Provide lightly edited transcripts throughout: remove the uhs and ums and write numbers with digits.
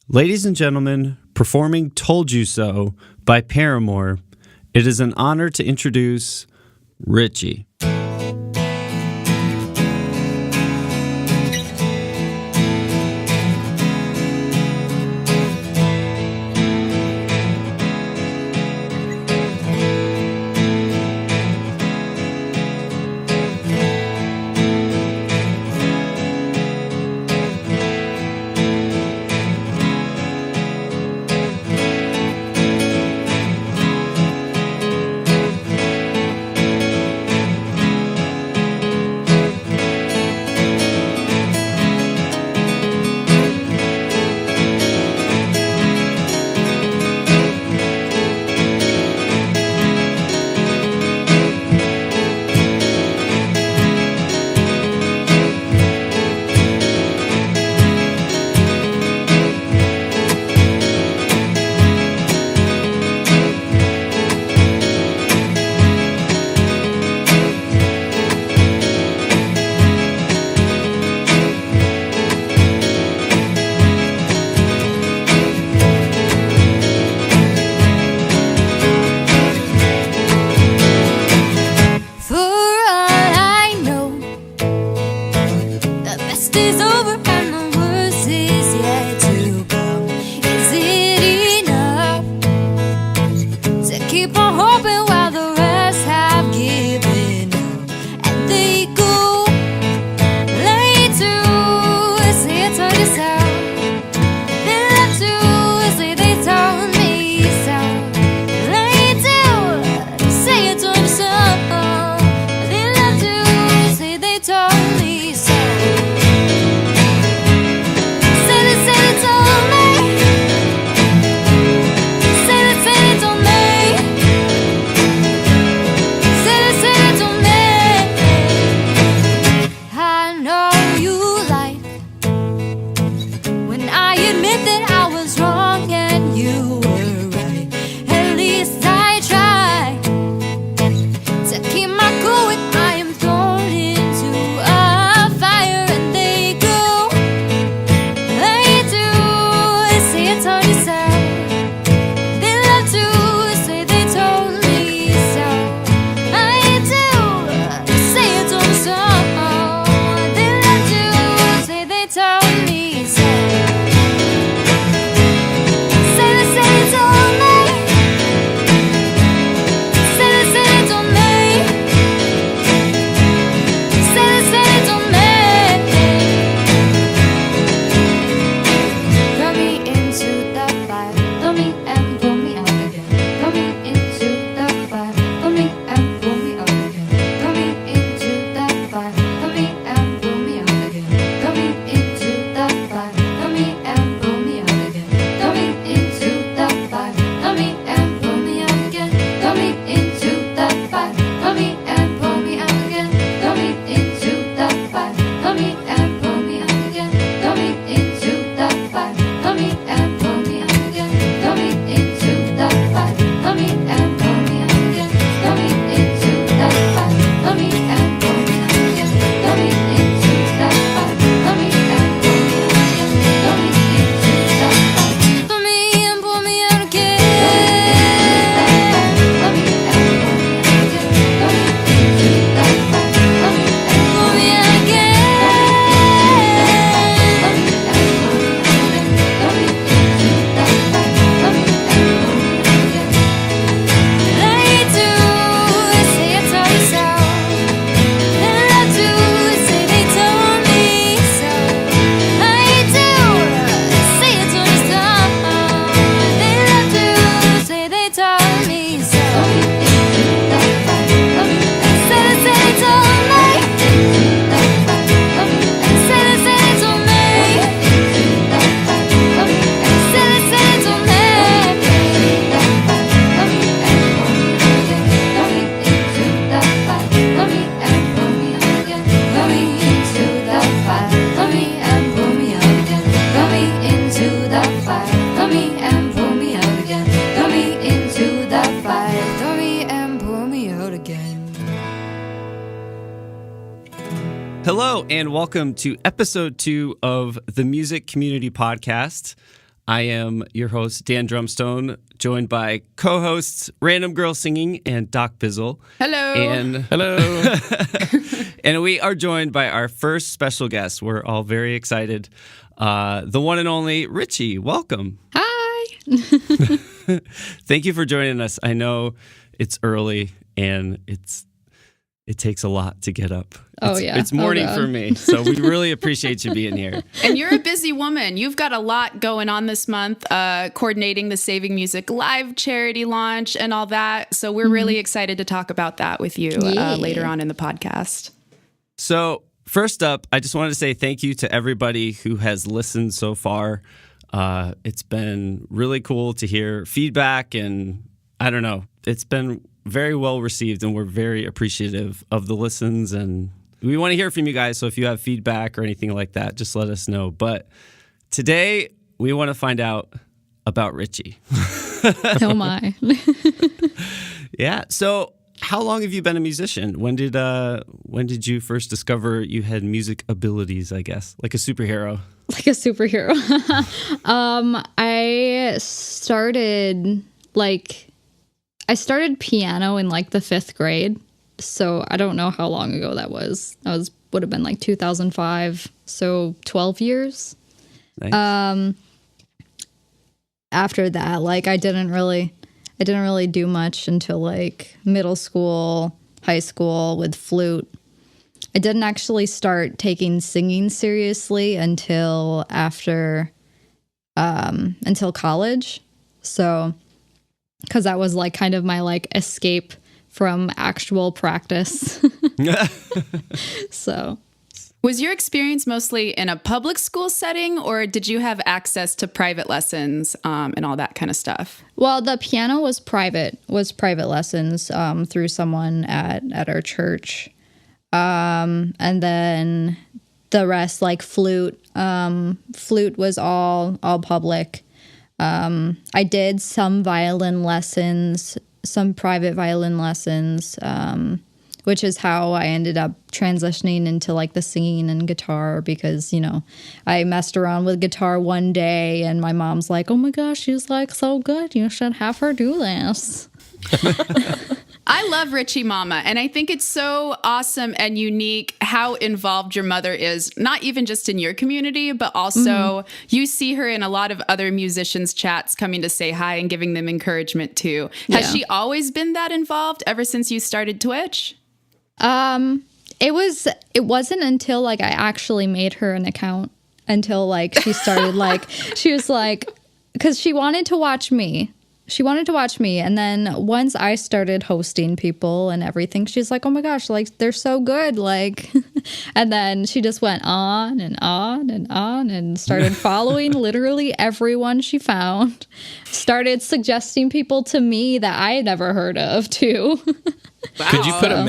Ladies and gentlemen, performing Told You So by Paramore, it is an honor to introduce Richii. Hello, and welcome to episode 2 of the Music Community Podcast. I am your host, Dan Drumstone, joined by co-hosts Random Girl Singing and Doc Bizzle. Hello. Hello. And we are joined by our first special guest. We're all very excited. The one and only Richii. Welcome. Hi. Thank you for joining us. I know it's early and it takes a lot to get up. It's morning for me, so we really appreciate you being here. And you're a busy woman. You've got a lot going on this month, coordinating the Saving Music Live charity launch and all that. So we're really excited to talk about that with you later on in the podcast. So first up, I just wanted to say thank you to everybody who has listened so far. It's been really cool to hear feedback, and I don't know, it's been very well received, and we're very appreciative of the listens, and we want to hear from you guys. So if you have feedback or anything like that, just let us know. But today we want to find out about Richii. Oh my. Yeah. So how long have you been a musician? When did you first discover you had music abilities, I guess? Like a superhero. Like a superhero. I started piano in like the 5th grade. So I don't know how long ago that was. Would have been like 2005. So 12 years. Nice. After that, like I didn't really do much until like middle school, high school with flute. I didn't actually start taking singing seriously until college. So, because that was like kind of my like escape from actual practice. So, was your experience mostly in a public school setting, or did you have access to private lessons and all that kind of stuff? Well, the piano was private lessons through someone at our church. And then the rest, like flute was all public. I did some violin lessons, some private violin lessons, which is how I ended up transitioning into like the singing and guitar, because, you know, I messed around with guitar one day and my mom's like, oh my gosh, she's like so good. You should have her do this. I love Richii Mama, and I think it's so awesome and unique how involved your mother is, not even just in your community, but also you see her in a lot of other musicians' chats coming to say hi and giving them encouragement too. Has she always been that involved ever since you started Twitch? It wasn't until like I actually made her an account, until like she started like, she was like, because she wanted to watch me. And then once I started hosting people and everything, she's like, oh my gosh, like they're so good. Like, and then she just went on and on and on and started following literally everyone she found, started suggesting people to me that I had never heard of too. Wow. Could you put a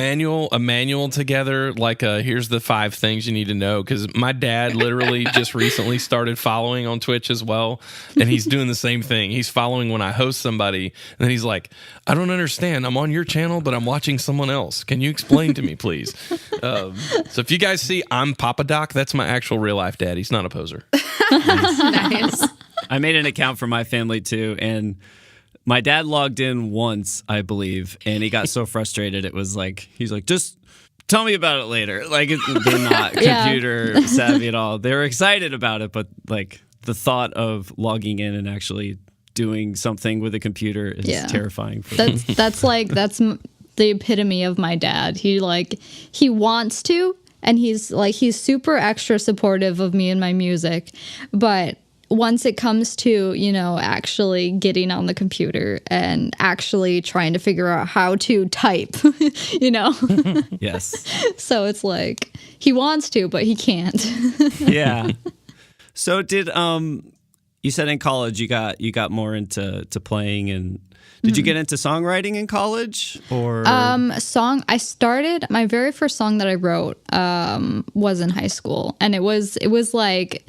manual together, like here's the 5 things you need to know? Because my dad literally just recently started following on Twitch as well, and he's doing the same thing. He's following when I host somebody, and then he's like, I don't understand. I'm on your channel, but I'm watching someone else. Can you explain to me, please? So if you guys see, I'm Papa Doc. That's my actual real life dad. He's not a poser. Nice. I made an account for my family too, and my dad logged in once, I believe, and he got so frustrated. It was like, he's like, just tell me about it later. Like, they're not computer savvy at all. They were excited about it, but like the thought of logging in and actually doing something with a computer is terrifying for them. That's the epitome of my dad. He wants to, and he's super extra supportive of me and my music, but once it comes to, you know, actually getting on the computer and actually trying to figure out how to type, you know? Yes. So it's like he wants to, but he can't. Yeah. So did you said in college you got more into playing, and did you get into songwriting in college, or I started my very first song that I wrote was in high school, and it was like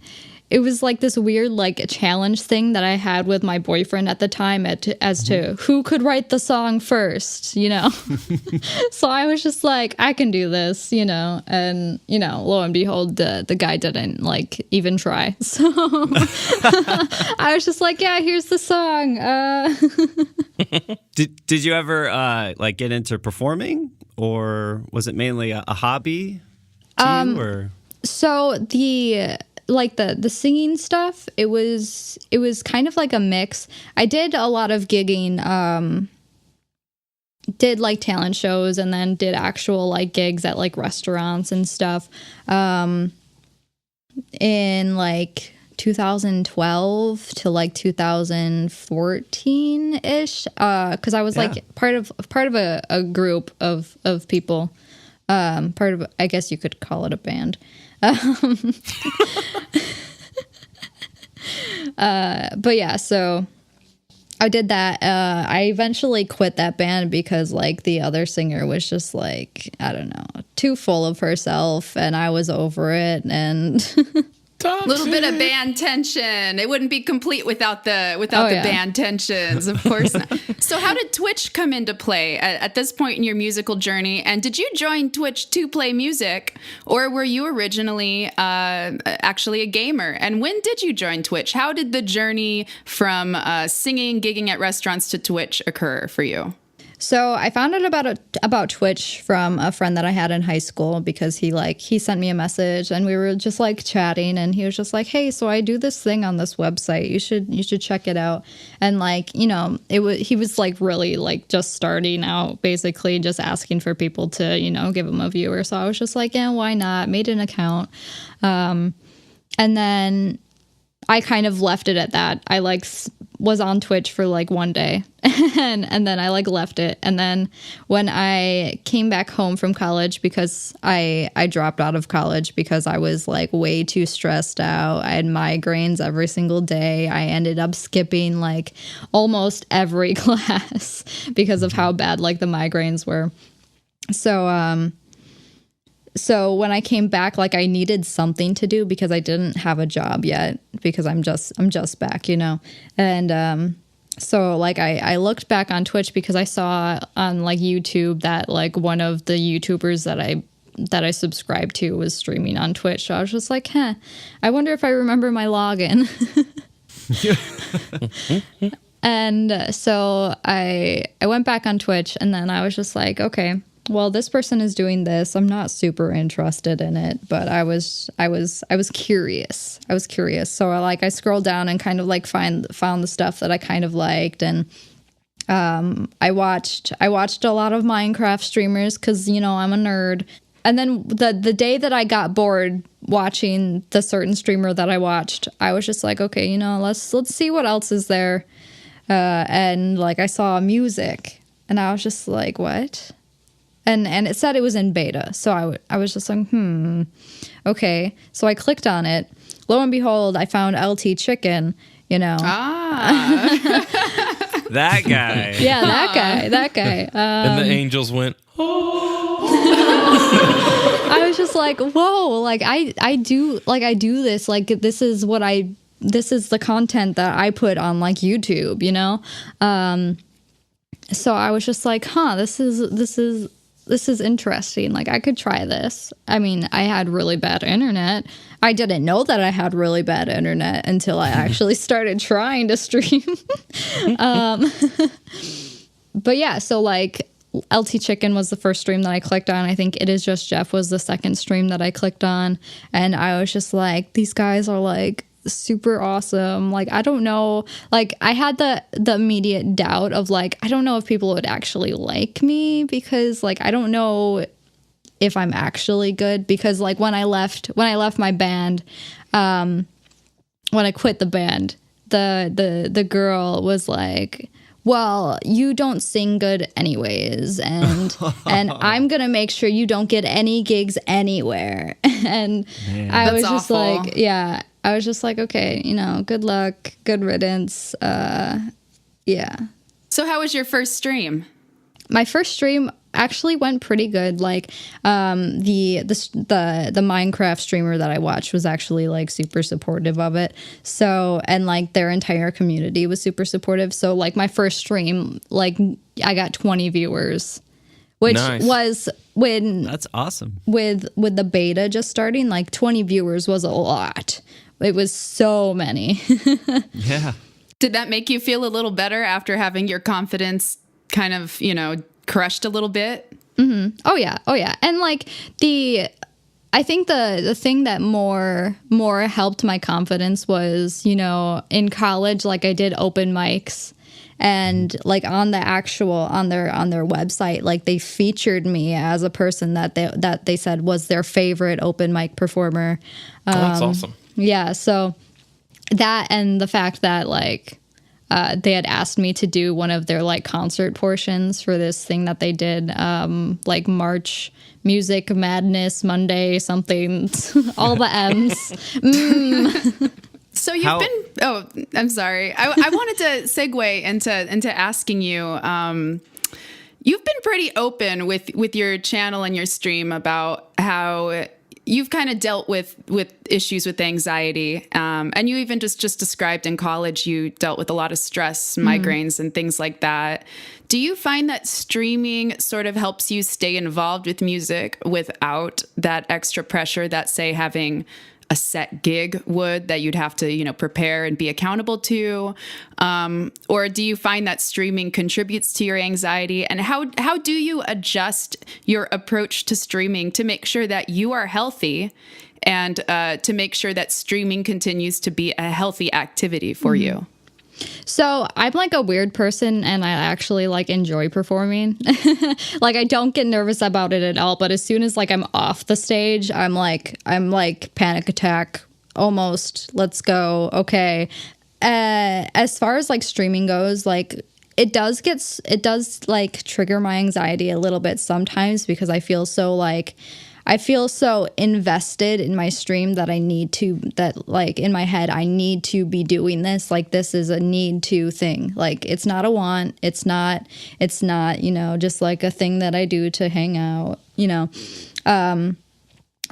it was like this weird like challenge thing that I had with my boyfriend at the time as to who could write the song first, you know. So I was just like, I can do this, you know, and you know, lo and behold, the guy didn't like even try. So I was just like, yeah, here's the song. Did you ever like get into performing, or was it mainly a hobby to you? Or so the singing stuff, it was kind of like a mix. I did a lot of gigging, did like talent shows, and then did actual like gigs at like restaurants and stuff. In like 2012 to like 2014 ish, because I was like part of a group of people, part of, I guess you could call it a band. But yeah, so I did that. I eventually quit that band because like the other singer was just like, I don't know, too full of herself, and I was over it. And a little bit of band tension. It wouldn't be complete without the band tensions, of course. So how did Twitch come into play at this point in your musical journey? And did you join Twitch to play music, or were you originally actually a gamer? And when did you join Twitch? How did the journey from singing, gigging at restaurants to Twitch occur for you? So I found out about Twitch from a friend that I had in high school, because he sent me a message and we were just like chatting, and he was just like, hey, so I do this thing on this website. You should check it out. And like, you know, he was like really like just starting out, basically just asking for people to, you know, give him a viewer. So I was just like, yeah, why not? Made an account. And then I kind of left it at that. I like was on Twitch for like one day and then I like left it. And then when I came back home from college, because I dropped out of college because I was like way too stressed out. I had migraines every single day. I ended up skipping like almost every class because of how bad like the migraines were. So when I came back, like I needed something to do because I didn't have a job yet, because I'm just back, you know. And so like I looked back on Twitch because I saw on like YouTube that like one of the YouTubers that I subscribed to was streaming on Twitch. So I was just like, I wonder if I remember my login. And so I went back on Twitch, and then I was just like, okay, well, this person is doing this. I'm not super interested in it, but I was curious. I was curious. So I scrolled down and kind of like found the stuff that I kind of liked. And I watched a lot of Minecraft streamers because, you know, I'm a nerd. And then the day that I got bored watching the certain streamer that I watched, I was just like, okay, you know, let's see what else is there. And like I saw music, and I was just like, what? And it said it was in beta. So I was just like, okay. So I clicked on it. Lo and behold, I found LT Chicken, you know. That guy. Yeah, that guy. And the angels went, I was just like, whoa, like I do this. Like this is the content that I put on like YouTube, you know? So I was just like, this is interesting. Like I could try this. I mean, I had really bad internet. I didn't know that I had really bad internet until I actually started trying to stream. But yeah, so like LT Chicken was the first stream that I clicked on. I think It Is Just Jeff was the second stream that I clicked on. And I was just like, these guys are like super awesome. Like, I don't know, like I had the immediate doubt of like, I don't know if people would actually like me, because like I don't know if I'm actually good, because like when I left my band, when I quit the band, the girl was like, well, you don't sing good anyways, and I'm gonna make sure you don't get any gigs anywhere. And Man. I was That's just awful. like, yeah, I was just like, okay, you know, good luck, good riddance. Yeah. So how was your first stream? My first stream, actually went pretty good. Like the Minecraft streamer that I watched was actually like super supportive of it. So, and like their entire community was super supportive. So like my first stream, like I got 20 viewers, which was when that's awesome. With the beta just starting, like 20 viewers was a lot. It was so many. Yeah. Did that make you feel a little better after having your confidence kind of, crushed a little bit? Mm-hmm. Oh yeah. And like I think the thing that more helped my confidence was, in college, like I did open mics, and like on their website, like they featured me as a person that they said was their favorite open mic performer. That's awesome. Yeah. So that, and the fact that like they had asked me to do one of their like concert portions for this thing that they did, like March Music Madness Monday something, all the M's. So I'm sorry. I wanted to segue into asking you. You've been pretty open with your channel and your stream about how you've kind of dealt with issues with anxiety. And you even just described in college, you dealt with a lot of stress, migraines, and things like that. Do you find that streaming sort of helps you stay involved with music without that extra pressure that, say, having a set gig would, that you'd have to, prepare and be accountable to? Or do you find that streaming contributes to your anxiety? And how do you adjust your approach to streaming to make sure that you are healthy and to make sure that streaming continues to be a healthy activity for you? So I'm like a weird person, and I actually like enjoy performing. Like I don't get nervous about it at all, but as soon as like I'm off the stage, I'm like panic attack almost. Let's go. Okay. As far as like streaming goes, like it does like trigger my anxiety a little bit sometimes, because I feel so invested in my stream that like in my head, I need to be doing this. Like this is a need to thing. Like it's not a want. It's not, just like a thing that I do to hang out,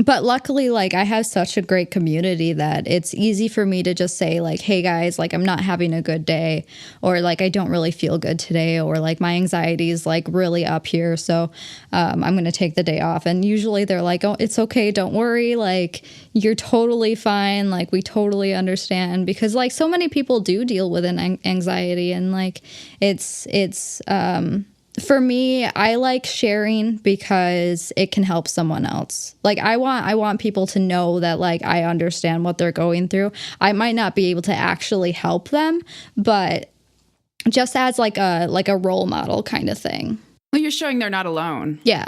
But luckily, like I have such a great community that it's easy for me to just say like, hey guys, like I'm not having a good day, or like I don't really feel good today, or like my anxiety is like really up here. So I'm going to take the day off. And usually they're like, oh, it's okay. Don't worry. Like you're totally fine. Like we totally understand, because like so many people do deal with an anxiety, and like it's for me, I like sharing because it can help someone else. Like I want people to know that like I understand what they're going through. I might not be able to actually help them, but just as like a role model kind of thing. Well, you're showing they're not alone. Yeah.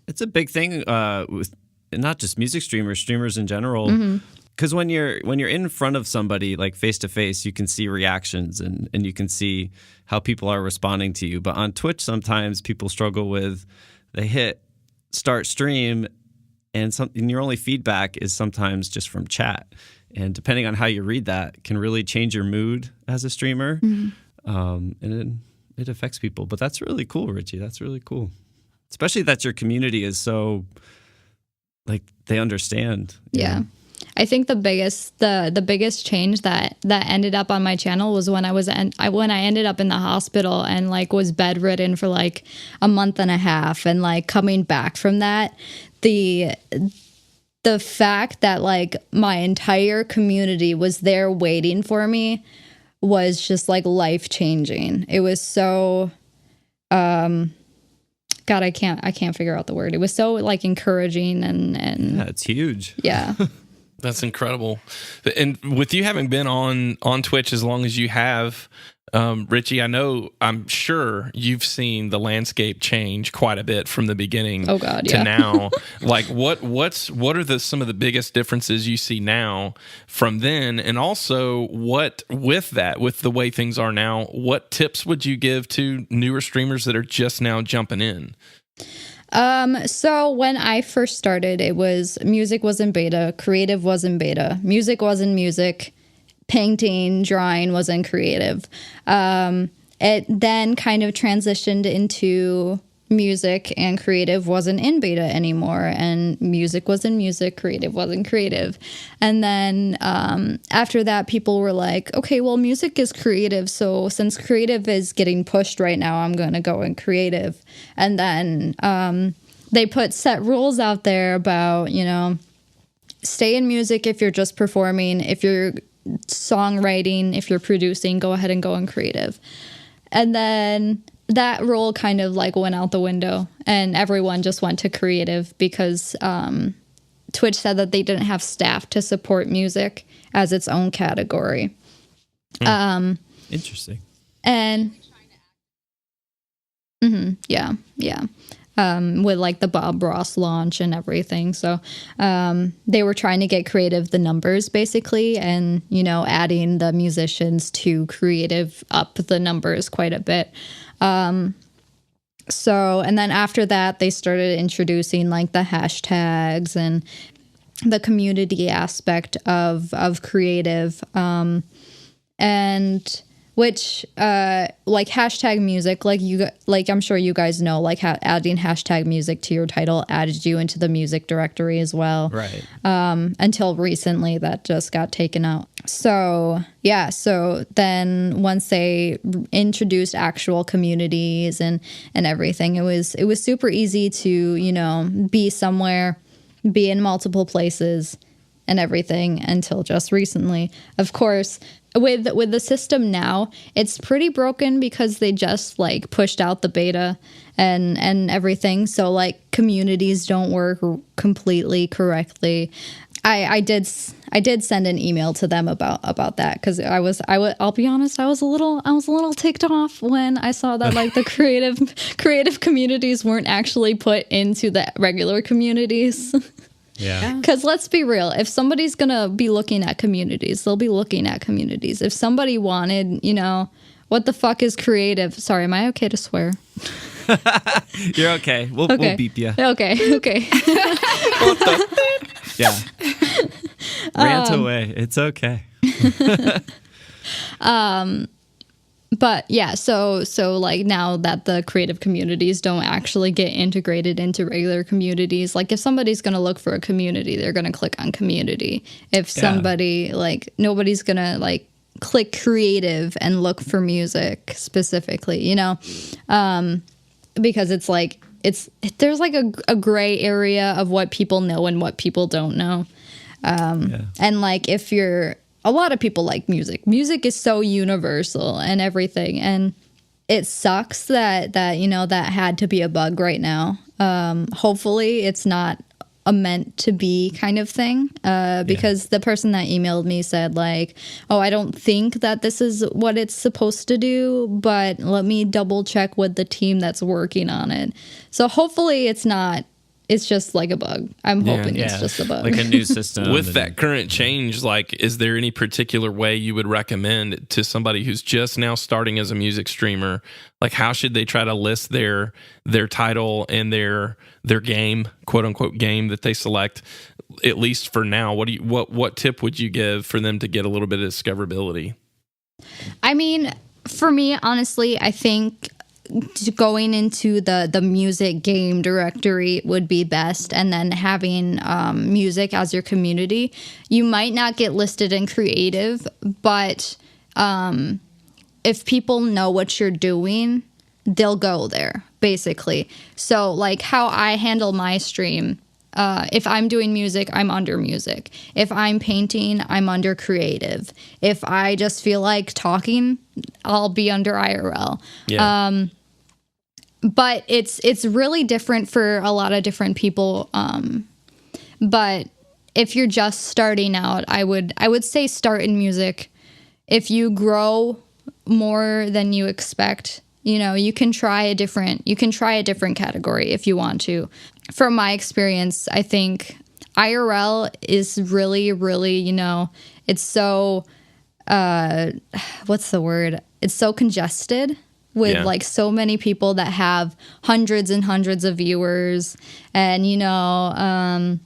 It's a big thing with not just music streamers in general. Because when you're in front of somebody like face to face, you can see reactions and you can see how people are responding to you. But on Twitch, sometimes people struggle with, they hit start stream and your only feedback is sometimes just from chat. And depending on how you read that, can really change your mood as a streamer. And it affects people. But that's really cool, Richie. That's really cool. Especially that your community is so, like, they understand. Yeah. I think the biggest change that ended up on my channel was when I ended up in the hospital and like was bedridden for like a month and a half, and like coming back from that, the fact that like my entire community was there waiting for me was just like life changing. It was so God, I can't figure out the word. It was so like encouraging and yeah, it's huge. Yeah. That's incredible. And with you having been on Twitch as long as you have, Richie, I'm sure you've seen the landscape change quite a bit from the beginning to now. Like what are some of the biggest differences you see now from then? And also with the way things are now, what tips would you give to newer streamers that are just now jumping in? So when I first started, music was in beta, creative was in beta, music was in music, painting, drawing was in creative. It then kind of transitioned into music and creative wasn't in beta anymore, and music was in music, creative wasn't creative. And then after that, people were like, okay, well, music is creative, so since creative is getting pushed right now, I'm going to go in creative. And then they put set rules out there about, you know, stay in music if you're just performing, if you're songwriting, if you're producing, go ahead and go in creative. And then that role kind of like went out the window, and everyone just went to creative because Twitch said that they didn't have staff to support music as its own category. Interesting. And yeah. With like the Bob Ross launch and everything. So they were trying to get creative the numbers basically, and, you know, adding the musicians to creative up the numbers quite a bit. So, and then after that, they started introducing like the hashtags and the community aspect of creative, and which like hashtag music, like I'm sure you guys know, like adding hashtag music to your title added you into the music directory as well. Right. Until recently, that just got taken out. So yeah, so then once they introduced actual communities and everything, it was super easy to, you know, be somewhere, be in multiple places and everything until just recently. Of course, with the system now, it's pretty broken because they just like pushed out the beta and everything. So like communities don't work completely correctly. I did send an email to them about that, because I'll be honest, I was a little ticked off when I saw that like the creative communities weren't actually put into the regular communities. Yeah. Because let's be real, if somebody's gonna be looking at communities, they'll be looking at communities. If somebody wanted, you know, what the fuck is creative? Sorry, am I okay to swear? You're okay. We'll beep you. Okay. Yeah. Rant away. It's okay. But yeah, so like now that the creative communities don't actually get integrated into regular communities, like if somebody's going to look for a community, they're going to click on community. If somebody like nobody's going to like click creative and look for music specifically, you know, because it's like there's like a gray area of what people know and what people don't know. And like if you're a lot of people like music. Music is so universal and everything, and it sucks that you know that had to be a bug right now. Hopefully, it's not a meant to be kind of thing, because the person that emailed me said like, "Oh, I don't think that this is what it's supposed to do, but let me double check with the team that's working on it." So hopefully, it's not. It's just like a bug. I'm hoping it's just a bug. Like a new system. With that current change, like, is there any particular way you would recommend to somebody who's just now starting as a music streamer? Like, how should they try to list their title and their game, quote unquote game that they select? At least for now, what tip would you give for them to get a little bit of discoverability? I mean, for me, honestly, I think going into the music game directory would be best, and then having music as your community. You might not get listed in creative, but if people know what you're doing, they'll go there, basically. So like how I handle my stream, if I'm doing music, I'm under music. If I'm painting, I'm under creative. If I just feel like talking, I'll be under IRL. Yeah. But it's really different for a lot of different people. But if you're just starting out, I would say start in music. If you grow more than you expect, you know, you can try a different category if you want to. From my experience, I think IRL is really, really, you know, it's so what's the word? It's so congested with like so many people that have hundreds and hundreds of viewers, and you know,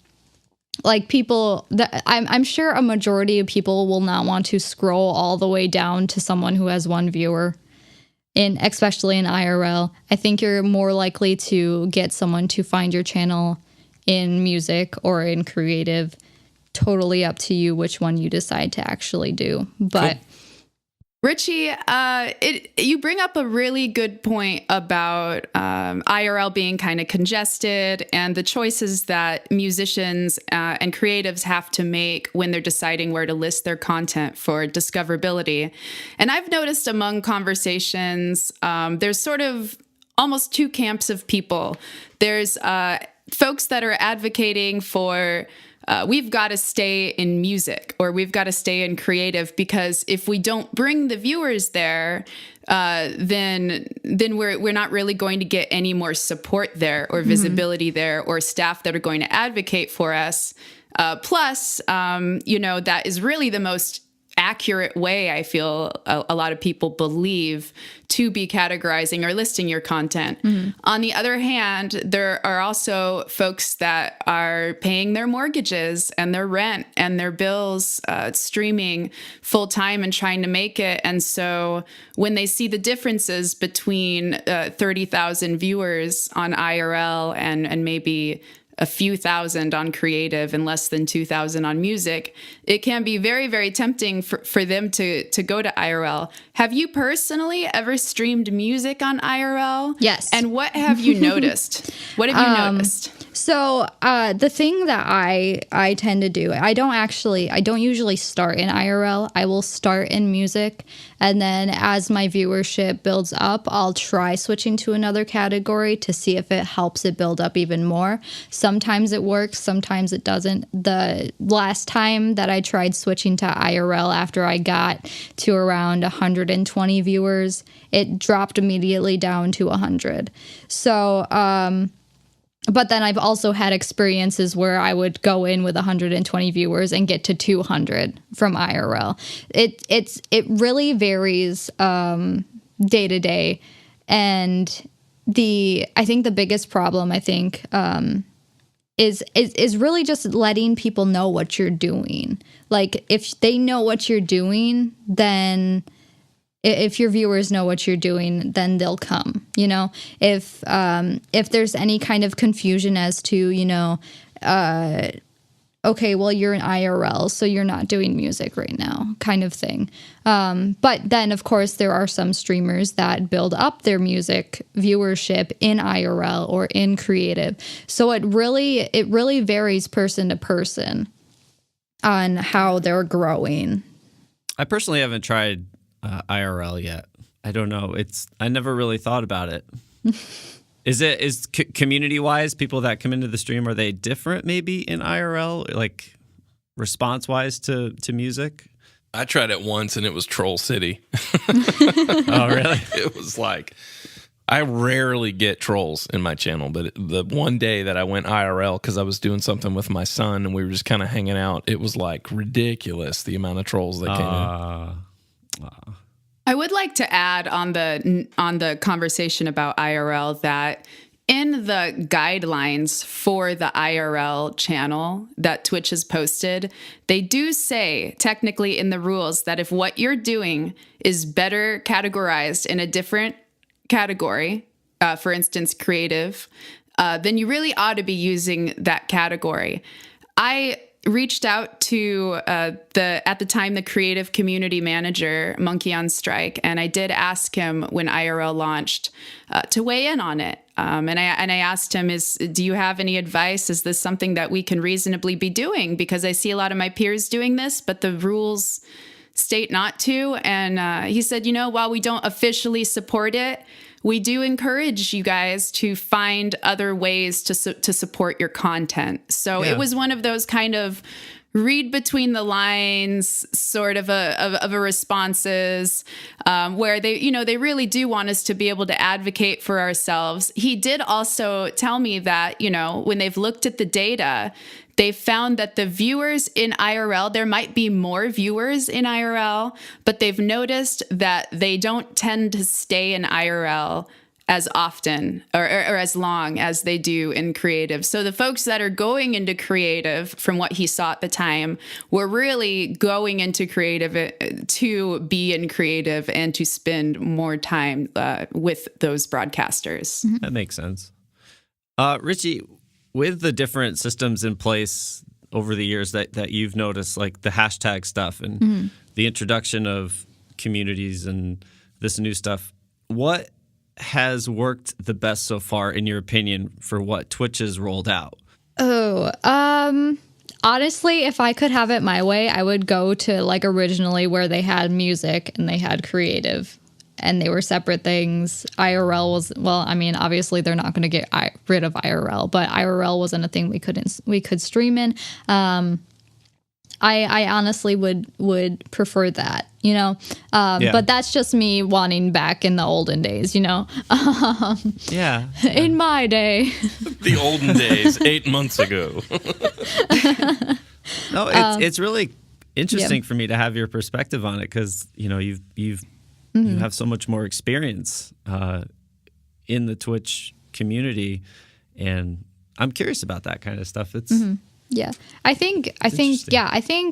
like people that I'm sure a majority of people will not want to scroll all the way down to someone who has one viewer. especially in IRL. I think you're more likely to get someone to find your channel in music or in creative. Totally up to you which one you decide to actually do. But Cool. Richie, you bring up a really good point about IRL being kind of congested and the choices that musicians and creatives have to make when they're deciding where to list their content for discoverability. And I've noticed among conversations, there's sort of almost two camps of people. There's folks that are advocating for we've got to stay in music or we've got to stay in creative, because if we don't bring the viewers there, then we're not really going to get any more support there or visibility there or staff that are going to advocate for us. Plus, that is really the most accurate way, I feel a lot of people believe, to be categorizing or listing your content. On the other hand, there are also folks that are paying their mortgages and their rent and their bills, streaming full time and trying to make it. And so when they see the differences between 30,000 viewers on IRL and maybe a few thousand on creative and less than 2,000 on music, it can be very, very tempting for them to go to IRL. Have you personally ever streamed music on IRL? Yes. And what have you noticed? What have you noticed? So the thing that I tend to do, I don't usually start in IRL. I will start in music, and then as my viewership builds up, I'll try switching to another category to see if it helps it build up even more. Sometimes it works, sometimes it doesn't. The last time that I tried switching to IRL after I got to around 120 viewers, it dropped immediately down to 100. So, but then I've also had experiences where I would go in with 120 viewers and get to 200 from IRL. It really varies day to day, and I think the biggest problem is really just letting people know what you're doing. Like if they know what you're doing, then if your viewers know what you're doing, then they'll come, if there's any kind of confusion as to, okay, well, you're in IRL, so you're not doing music right now kind of thing. But then, of course, there are some streamers that build up their music viewership in IRL or in creative. So it really varies person to person on how they're growing. I personally haven't tried IRL yet. I don't know. I never really thought about it. Is community wise, people that come into the stream, are they different maybe in IRL, like response wise to music? I tried it once and it was Troll City. Oh, really? It was like, I rarely get trolls in my channel, but the one day that I went IRL because I was doing something with my son and we were just kind of hanging out, it was like ridiculous the amount of trolls that came in. I would like to add on the conversation about IRL that in the guidelines for the IRL channel that Twitch has posted, they do say technically in the rules that if what you're doing is better categorized in a different category, for instance, creative, then you really ought to be using that category. I reached out to at the time the creative community manager, Monkey on Strike, and I did ask him when IRL launched to weigh in on it. And I asked him, do you have any advice? Is this something that we can reasonably be doing? Because I see a lot of my peers doing this, but the rules state not to. And he said, while we don't officially support it, we do encourage you guys to find other ways to support your content. So It was one of those kind of read between the lines sort of a responses where they really do want us to be able to advocate for ourselves. He did also tell me that, when they've looked at the data, they found that the viewers in IRL, there might be more viewers in IRL, but they've noticed that they don't tend to stay in IRL as often or as long as they do in creative. So the folks that are going into creative, from what he saw at the time, were really going into creative to be in creative and to spend more time with those broadcasters. That makes sense. Richie, with the different systems in place over the years that you've noticed, like the hashtag stuff and the introduction of communities and this new stuff, what has worked the best so far, in your opinion, for what Twitch has rolled out? Honestly, if I could have it my way, I would go to like originally where they had music and they had creative and they were separate things. IRL was, well, I mean, obviously they're not going to get rid of IRL, but IRL wasn't a thing we could stream in. I honestly would prefer that, you know, but that's just me wanting back in the olden days, you know. In my day. The olden days, 8 months ago. No, it's really interesting for me to have your perspective on it, because, you know, you have so much more experience in the Twitch community, and I'm curious about that kind of stuff. It's Yeah. I think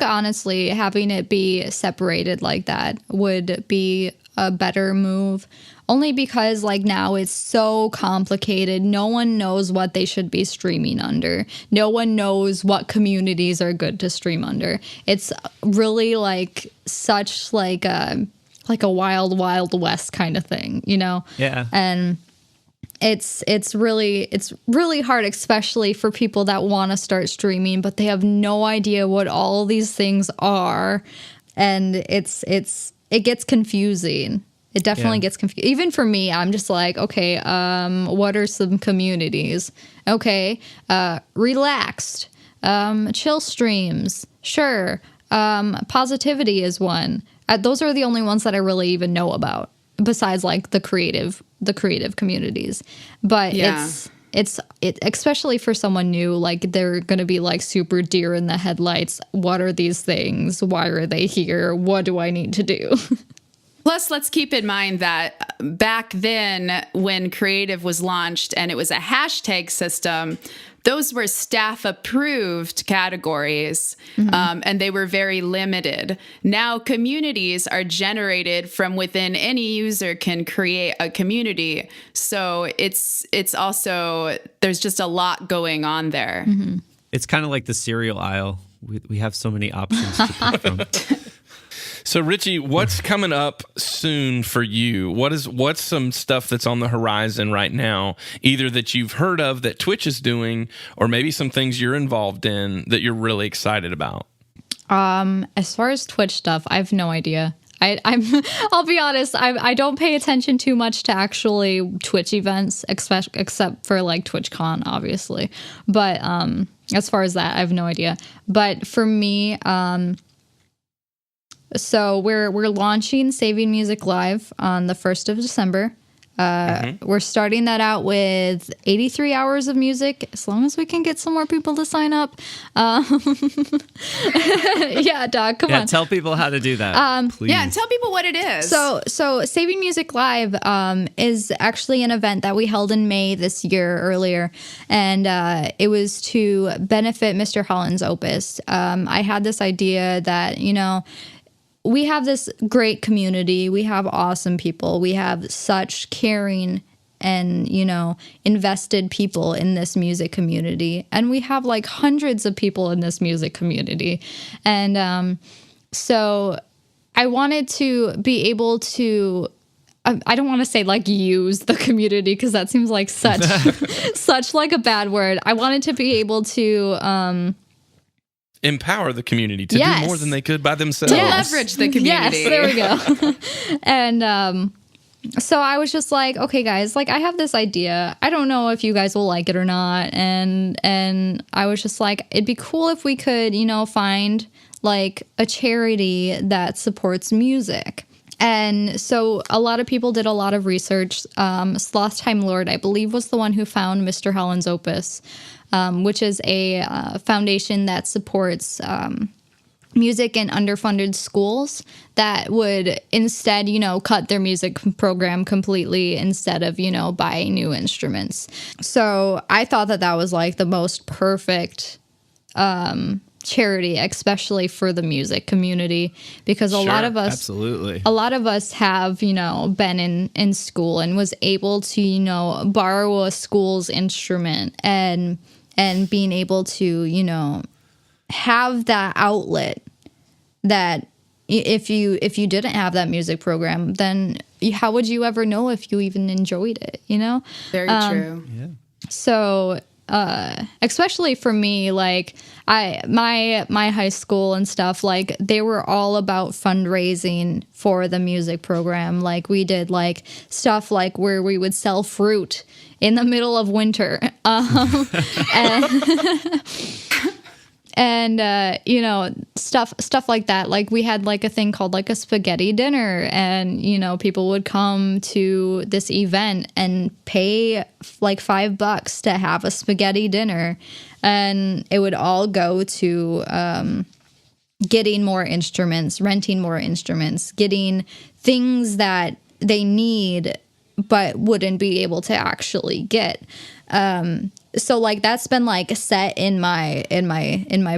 honestly having it be separated like that would be a better move, only because like now it's so complicated. No one knows what they should be streaming under. No one knows what communities are good to stream under. It's really like such like a wild, wild west kind of thing, you know? Yeah. And it's really hard, especially for people that want to start streaming, but they have no idea what all these things are, and it gets confusing. It definitely gets confusing. Even for me, I'm just like, okay, what are some communities? Okay, relaxed, chill streams, sure. Positivity is one. Those are the only ones that I really even know about, besides like the creative communities. But it's especially for someone new, like they're going to be like super deer in the headlights. What are these things? Why are they here? What do I need to do? Plus, let's keep in mind that back then when creative was launched and it was a hashtag system, those were staff approved categories, and they were very limited. Now communities are generated from within. Any user can create a community. So it's also, there's just a lot going on there. It's kind of like the cereal aisle. We have so many options to pick from. So, Richie, what's coming up soon for you? What's some stuff that's on the horizon right now, either that you've heard of that Twitch is doing, or maybe some things you're involved in that you're really excited about? As far as Twitch stuff, I have no idea. I'll be honest, I don't pay attention too much to actually Twitch events, except for like TwitchCon, obviously. But as far as that, I have no idea. But for me, so we're launching Saving Music Live on the 1st of December. We're starting that out with 83 hours of music, as long as we can get some more people to sign up. Yeah, Doc, come on. Tell people how to do that, please. Yeah, tell people what it is. So Saving Music Live is actually an event that we held in May this year earlier, and it was to benefit Mr. Holland's Opus. I had this idea that, you know, we have this great community. We have awesome people. We have such caring and, you know, invested people in this music community. And we have like hundreds of people in this music community. And so I wanted to be able to, I don't want to say like use the community, because that seems like such like a bad word. I wanted to be able to empower the community to do more than they could by themselves. To leverage the community. Yes, there we go. And so I was just like, okay, guys, like I have this idea. I don't know if you guys will like it or not. And I was just like, it'd be cool if we could, you know, find like a charity that supports music. And so a lot of people did a lot of research. Sloth Time Lord, I believe, was the one who found Mr. Holland's Opus, which is a foundation that supports music in underfunded schools that would instead, cut their music program completely instead of, buy new instruments. So I thought that was like the most perfect charity, especially for the music community, because a lot of us have, been in school and was able to, borrow a school's instrument and being able to, have that outlet that if you didn't have that music program, then how would you ever know if you even enjoyed it, Very true. Yeah. So especially for me, like my high school and stuff, like they were all about fundraising for the music program. Like we did like stuff like where we would sell fruit in the middle of winter. And stuff like that. Like we had like a thing called like a spaghetti dinner, and people would come to this event and pay like $5 to have a spaghetti dinner, and it would all go to getting more instruments, renting more instruments, getting things that they need but wouldn't be able to actually get. So like that's been like set in my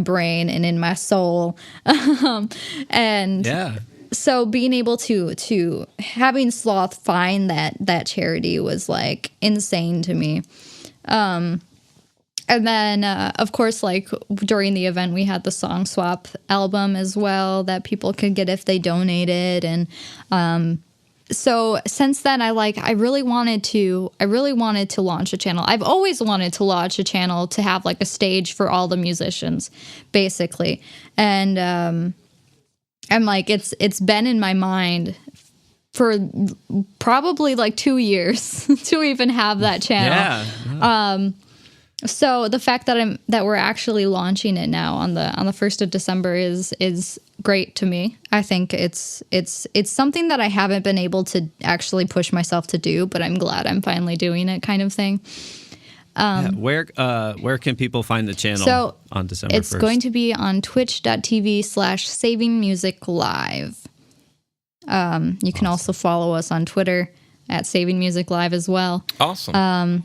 brain and in my soul. And Yeah. So being able to having Sloth find that charity was like insane to me. And then of course, like during the event we had the Song Swap album as well that people could get if they donated. And so since then I really wanted to launch a channel. I've always wanted to launch a channel to have like a stage for all the musicians, basically. And I'm like, it's been in my mind for probably like 2 years to even have that channel. Yeah. So the fact that we're actually launching it now on the 1st of December is great to me. I think it's something that I haven't been able to actually push myself to do, but I'm glad I'm finally doing it, kind of thing. Where can people find the channel on December 1st? It's going to be on twitch.tv/savingmusiclive. You can also follow us on Twitter at Saving Music Live as well. Awesome.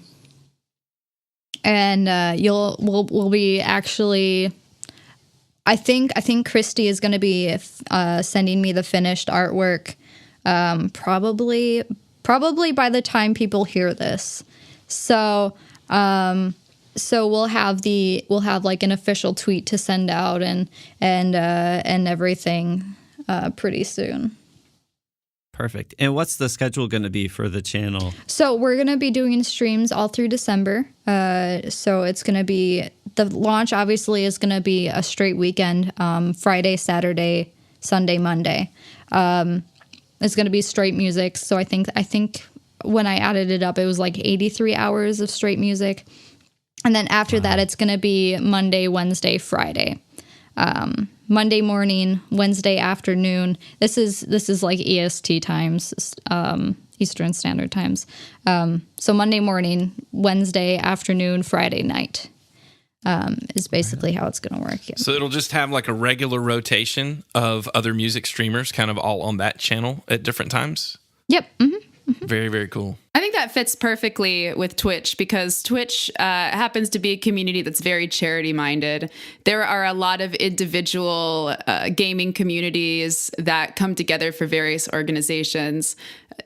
And we'll be actually, I think Christy is going to be sending me the finished artwork probably by the time people hear this. So we'll have like an official tweet to send out and everything pretty soon. Perfect. And what's the schedule going to be for the channel? So we're going to be doing streams all through December. So it's going to be, the launch obviously is going to be a straight weekend, Friday, Saturday, Sunday, Monday. It's going to be straight music. So I think when I added it up, it was like 83 hours of straight music. And then after that, it's going to be Monday, Wednesday, Friday. Monday morning, Wednesday afternoon. This is like EST times, Eastern Standard Times. So Monday morning, Wednesday afternoon, Friday night is basically how it's going to work. Yeah. So it'll just have like a regular rotation of other music streamers kind of all on that channel at different times? Yep. Mm-hmm. Very, very cool. I think that fits perfectly with Twitch because Twitch happens to be a community that's very charity minded. There are a lot of individual gaming communities that come together for various organizations.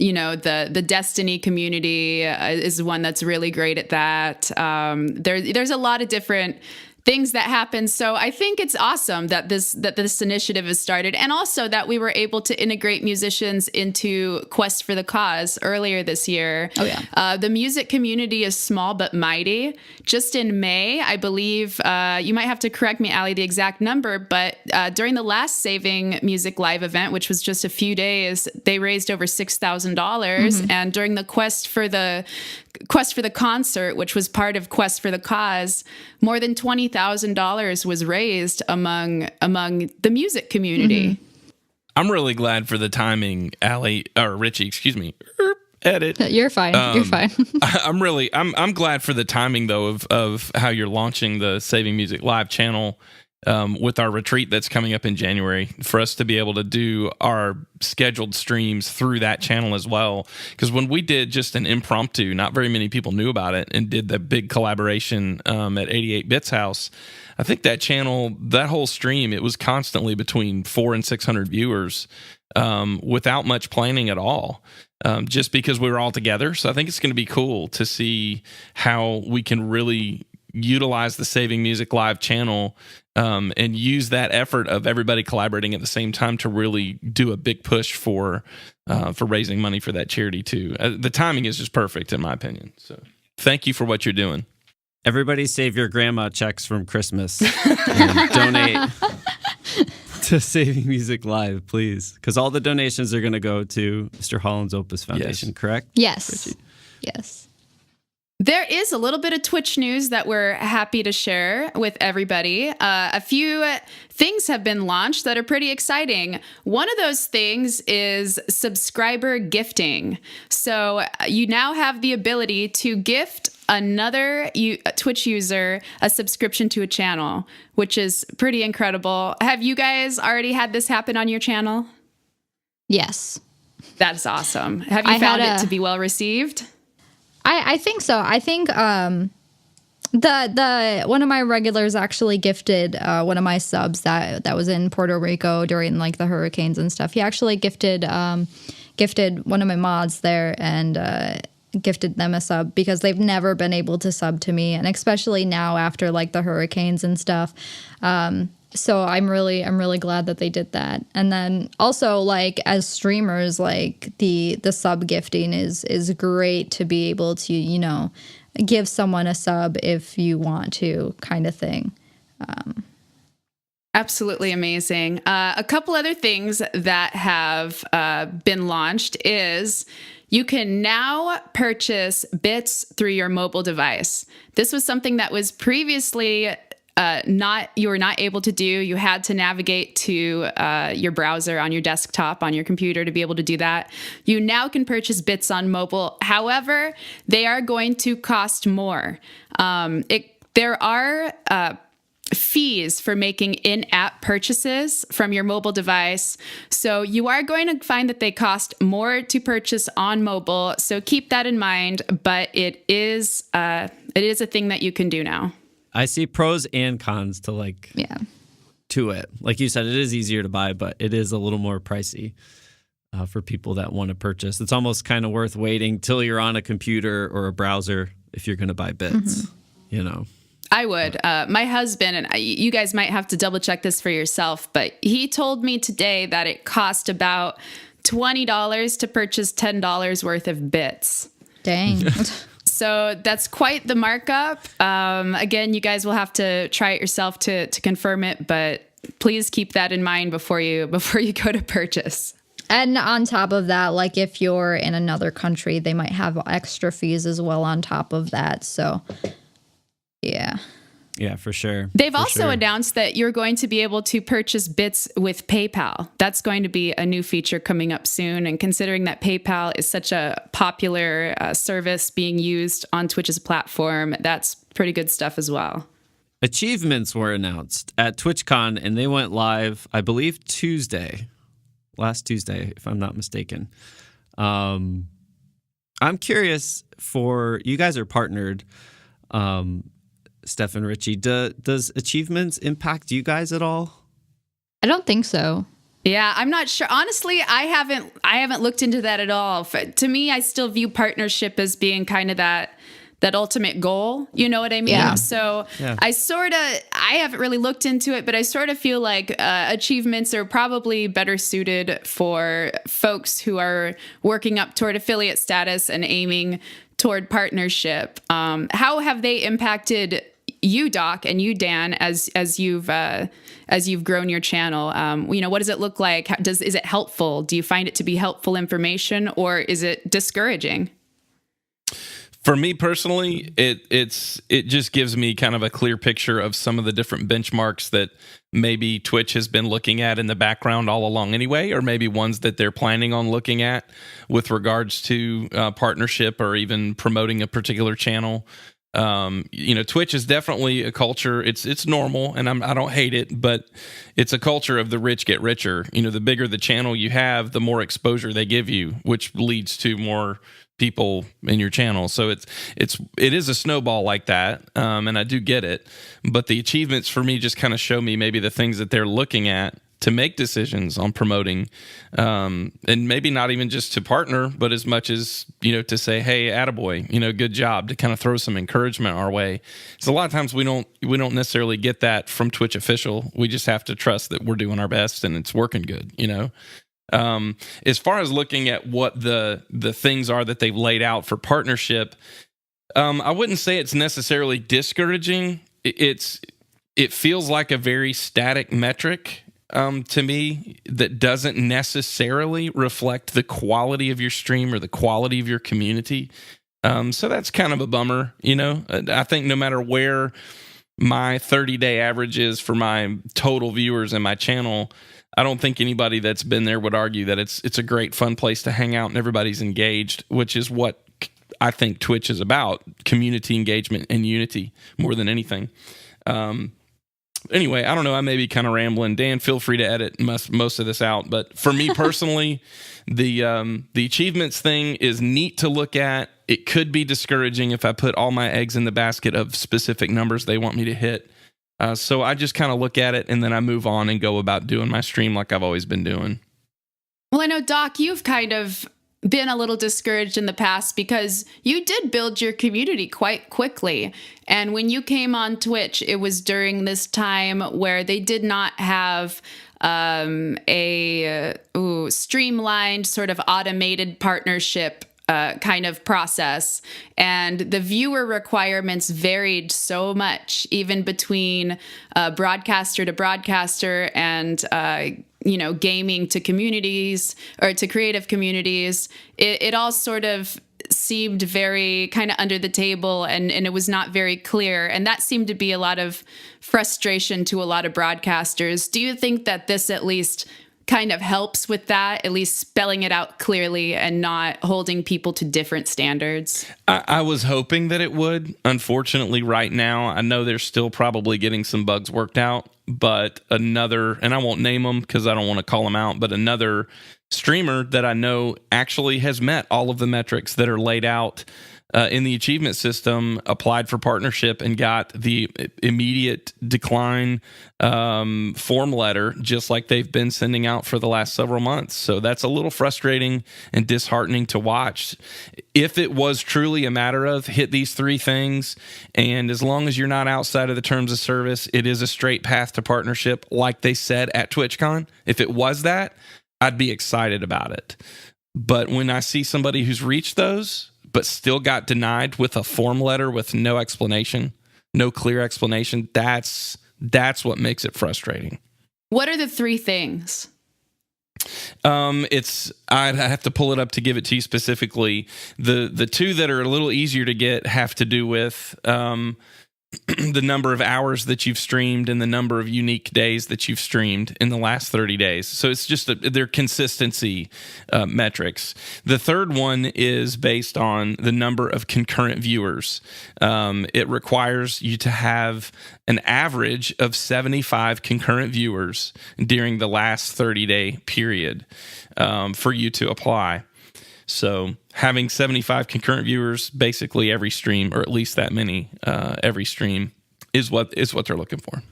You know, the Destiny community is one that's really great at that. There's a lot of different things that happen. So I think it's awesome that this initiative has started, and also that we were able to integrate musicians into Quest for the Cause earlier this year. Oh yeah. The music community is small but mighty. Just in May, I believe, you might have to correct me, Allie, the exact number, but during the last Saving Music Live event, which was just a few days, they raised over $6,000. Mm-hmm. And during the Quest for the Concert, which was part of Quest for the Cause, more than $20,000 was raised among the music community. Mm-hmm. I'm really glad for the timing, Allie, or Richie, excuse me. Edit. You're fine. You're fine. I'm glad for the timing though of how you're launching the Saving Music Live channel with our retreat that's coming up in January, for us to be able to do our scheduled streams through that channel as well. Because when we did just an impromptu, not very many people knew about it, and did the big collaboration at 88 Bits House, I think that channel, that whole stream, it was constantly between 400 and 600 viewers without much planning at all. Just because we were all together. So I think it's going to be cool to see how we can really utilize the Saving Music Live channel and use that effort of everybody collaborating at the same time to really do a big push for raising money for that charity too. The timing is just perfect in my opinion. So thank you for what you're doing. Everybody save your grandma checks from Christmas and donate to Saving Music Live, please. Because all the donations are going to go to Mr. Holland's Opus Foundation, correct? Yes. Richie? Yes. There is a little bit of Twitch news that we're happy to share with everybody. A few things have been launched that are pretty exciting. One of those things is subscriber gifting. So you now have the ability to gift another Twitch user a subscription to a channel, which is pretty incredible. Have you guys already had this happen on your channel? Yes. That's awesome. Have you found it to be well received? I think so. I think the one of my regulars actually gifted one of my subs that was in Puerto Rico during like the hurricanes and stuff. He actually gifted one of my mods there and gifted them a sub because they've never been able to sub to me, and especially now after like the hurricanes and stuff. So I'm really glad that they did that. And then also like as streamers, like the sub gifting is great to be able to, you know, give someone a sub if you want to, kind of thing. Absolutely amazing. A couple other things that have been launched is you can now purchase bits through your mobile device. This was something that was previously you were not able to do. You had to navigate to your browser on your desktop, on your computer to be able to do that. You now can purchase bits on mobile. However, they are going to cost more. There are fees for making in-app purchases from your mobile device. So you are going to find that they cost more to purchase on mobile. So keep that in mind, but it is a thing that you can do now. I see pros and cons to to it. Like you said, it is easier to buy, but it is a little more pricey for people that want to purchase. It's almost kind of worth waiting till you're on a computer or a browser if you're going to buy bits, you know. I would. My husband, and you guys might have to double check this for yourself, but he told me today that it cost about $20 to purchase $10 worth of bits. Dang. So that's quite the markup. Again, you guys will have to try it yourself to confirm it, but please keep that in mind before you go to purchase. And on top of that, like if you're in another country, they might have extra fees as well on top of that. So, yeah. Yeah, for sure. They've also announced that you're going to be able to purchase bits with PayPal. That's going to be a new feature coming up soon. And considering that PayPal is such a popular service being used on Twitch's platform, that's pretty good stuff as well. Achievements were announced at TwitchCon, and they went live, I believe, last Tuesday, if I'm not mistaken. I'm curious, for you guys are partnered, Steph and Richie, does achievements impact you guys at all? I don't think so. Yeah, I'm not sure. Honestly, I haven't looked into that at all. To me, I still view partnership as being kind of that ultimate goal. You know what I mean? Yeah. So yeah. I haven't really looked into it, but I sort of feel like achievements are probably better suited for folks who are working up toward affiliate status and aiming toward partnership. How have they impacted you, Doc, and you, Dan, as you've grown your channel? What does it look like? Is it helpful? Do you find it to be helpful information, or is it discouraging? For me personally, it just gives me kind of a clear picture of some of the different benchmarks that maybe Twitch has been looking at in the background all along anyway, or maybe ones that they're planning on looking at with regards to partnership or even promoting a particular channel. Twitch is definitely a culture. It's normal, and I don't hate it, but it's a culture of the rich get richer. The bigger the channel you have, the more exposure they give you, which leads to more people in your channel. So it is a snowball like that, and I do get it. But the achievements for me just kind of show me maybe the things that they're looking at to make decisions on promoting, and maybe not even just to partner, but as much as, to say, hey, attaboy, good job, to kind of throw some encouragement our way. So a lot of times we don't necessarily get that from Twitch official. We just have to trust that we're doing our best and it's working good, As far as looking at what the things are that they've laid out for partnership, I wouldn't say it's necessarily discouraging. It feels like a very static metric to me that doesn't necessarily reflect the quality of your stream or the quality of your community. So that's kind of a bummer, I think no matter where my 30-day average is for my total viewers in my channel, I don't think anybody that's been there would argue that it's a great, fun place to hang out and everybody's engaged, which is what I think Twitch is about: community engagement and unity more than anything. Anyway, I don't know. I may be kind of rambling. Dan, feel free to edit most of this out. But for me personally, the achievements thing is neat to look at. It could be discouraging if I put all my eggs in the basket of specific numbers they want me to hit. So I just kind of look at it and then I move on and go about doing my stream like I've always been doing. Well, I know, Doc, you've kind of been a little discouraged in the past because you did build your community quite quickly. And when you came on Twitch, it was during this time where they did not have a streamlined sort of automated partnership kind of process. And the viewer requirements varied so much, even between broadcaster to broadcaster and gaming to communities or to creative communities. It all sort of seemed very kind of under the table, and it was not very clear. And that seemed to be a lot of frustration to a lot of broadcasters. Do you think that this at least kind of helps with that, at least spelling it out clearly and not holding people to different standards? I was hoping that it would. Unfortunately, right now, I know they're still probably getting some bugs worked out, but another, and I won't name them because I don't want to call them out, but another streamer that I know actually has met all of the metrics that are laid out in the achievement system, applied for partnership and got the immediate decline form letter, just like they've been sending out for the last several months. So that's a little frustrating and disheartening to watch. If it was truly a matter of hit these three things, and as long as you're not outside of the terms of service, it is a straight path to partnership, like they said at TwitchCon. If it was that, I'd be excited about it. But when I see somebody who's reached those but still got denied with a form letter with no explanation, no clear explanation, that's what makes it frustrating. What are the three things? I'd have to pull it up to give it to you specifically. The two that are a little easier to get have to do with the number of hours that you've streamed and the number of unique days that you've streamed in the last 30 days. So it's just their consistency metrics. The third one is based on the number of concurrent viewers. It requires you to have an average of 75 concurrent viewers during the last 30-day period for you to apply. So having 75 concurrent viewers basically every stream, or at least that many every stream, is what they're looking for.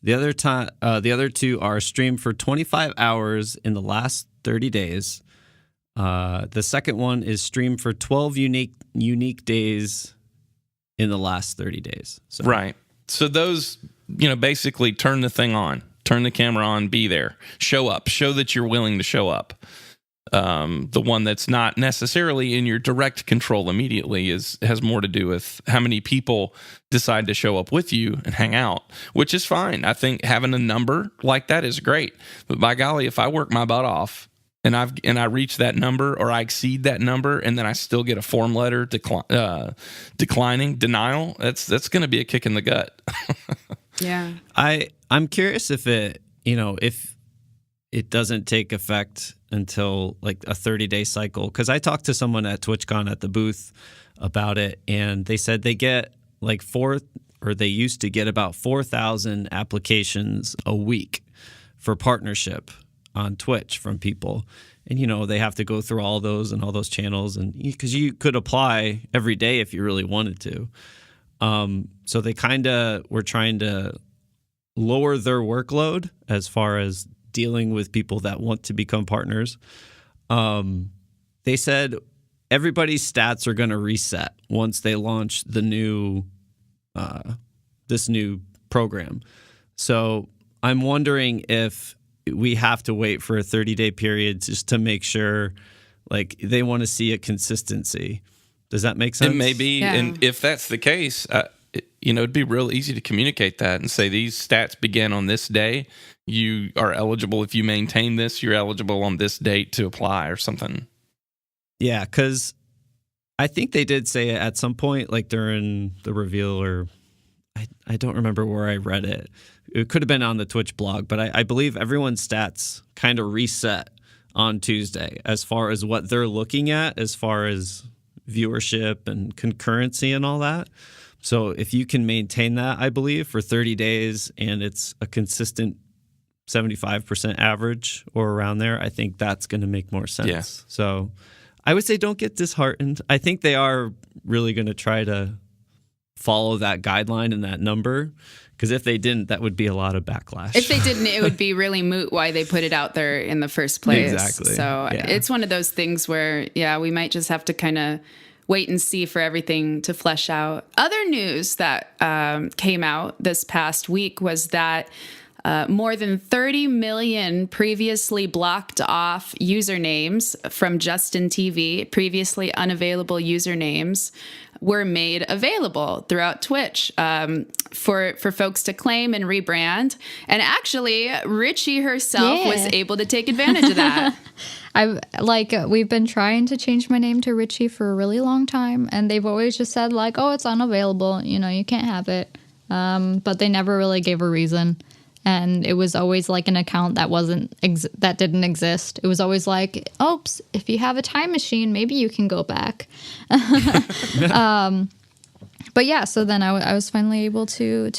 The other two are streamed for 25 hours in the last 30 days. The second one is streamed for 12 unique days in the last 30 days. So. Right. So those, basically turn the thing on, turn the camera on, be there, show up, show that you're willing to show up. The one that's not necessarily in your direct control immediately has more to do with how many people decide to show up with you and hang out, which is fine. I think having a number like that is great. But by golly, if I work my butt off and I reach that number or I exceed that number and then I still get a form letter denial, that's going to be a kick in the gut. Yeah. I'm curious if it doesn't take effect until like a 30-day cycle. Because I talked to someone at TwitchCon at the booth about it, and they said they get like they used to get about 4,000 applications a week for partnership on Twitch from people. And, they have to go through all those and all those channels, and because you could apply every day if you really wanted to. So they kind of were trying to lower their workload as far as dealing with people that want to become partners. They said everybody's stats are going to reset once they launch the new this new program. So I'm wondering if we have to wait for a 30-day period just to make sure, like, they want to see a consistency. Does that make sense? It may be, and if that's the case, it'd be real easy to communicate that and say these stats begin on this day. You are eligible if you maintain this. You're eligible on this date to apply or something. Yeah, because I think they did say it at some point, like during the reveal, or I don't remember where I read it. It could have been on the Twitch blog, but I believe everyone's stats kind of reset on Tuesday as far as what they're looking at, as far as viewership and concurrency and all that. So if you can maintain that, I believe, for 30 days and it's a consistent 75% average or around there, I think that's going to make more sense. Yeah. So I would say don't get disheartened. I think they are really going to try to follow that guideline and that number, because if they didn't, that would be a lot of backlash. If they didn't, it would be really moot why they put it out there in the first place. Exactly. So it's one of those things where, we might just have to kind of wait and see for everything to flesh out. Other news that came out this past week was that more than 30 million previously blocked off usernames from Justin TV, previously unavailable usernames, were made available throughout Twitch for folks to claim and rebrand. And actually, Richie herself was able to take advantage of that. We've been trying to change my name to Richie for a really long time, and they've always just said like, oh, it's unavailable, you can't have it. But they never really gave a reason. And it was always like an account that that didn't exist. It was always like, oops, if you have a time machine, maybe you can go back. But yeah, so then I was finally able to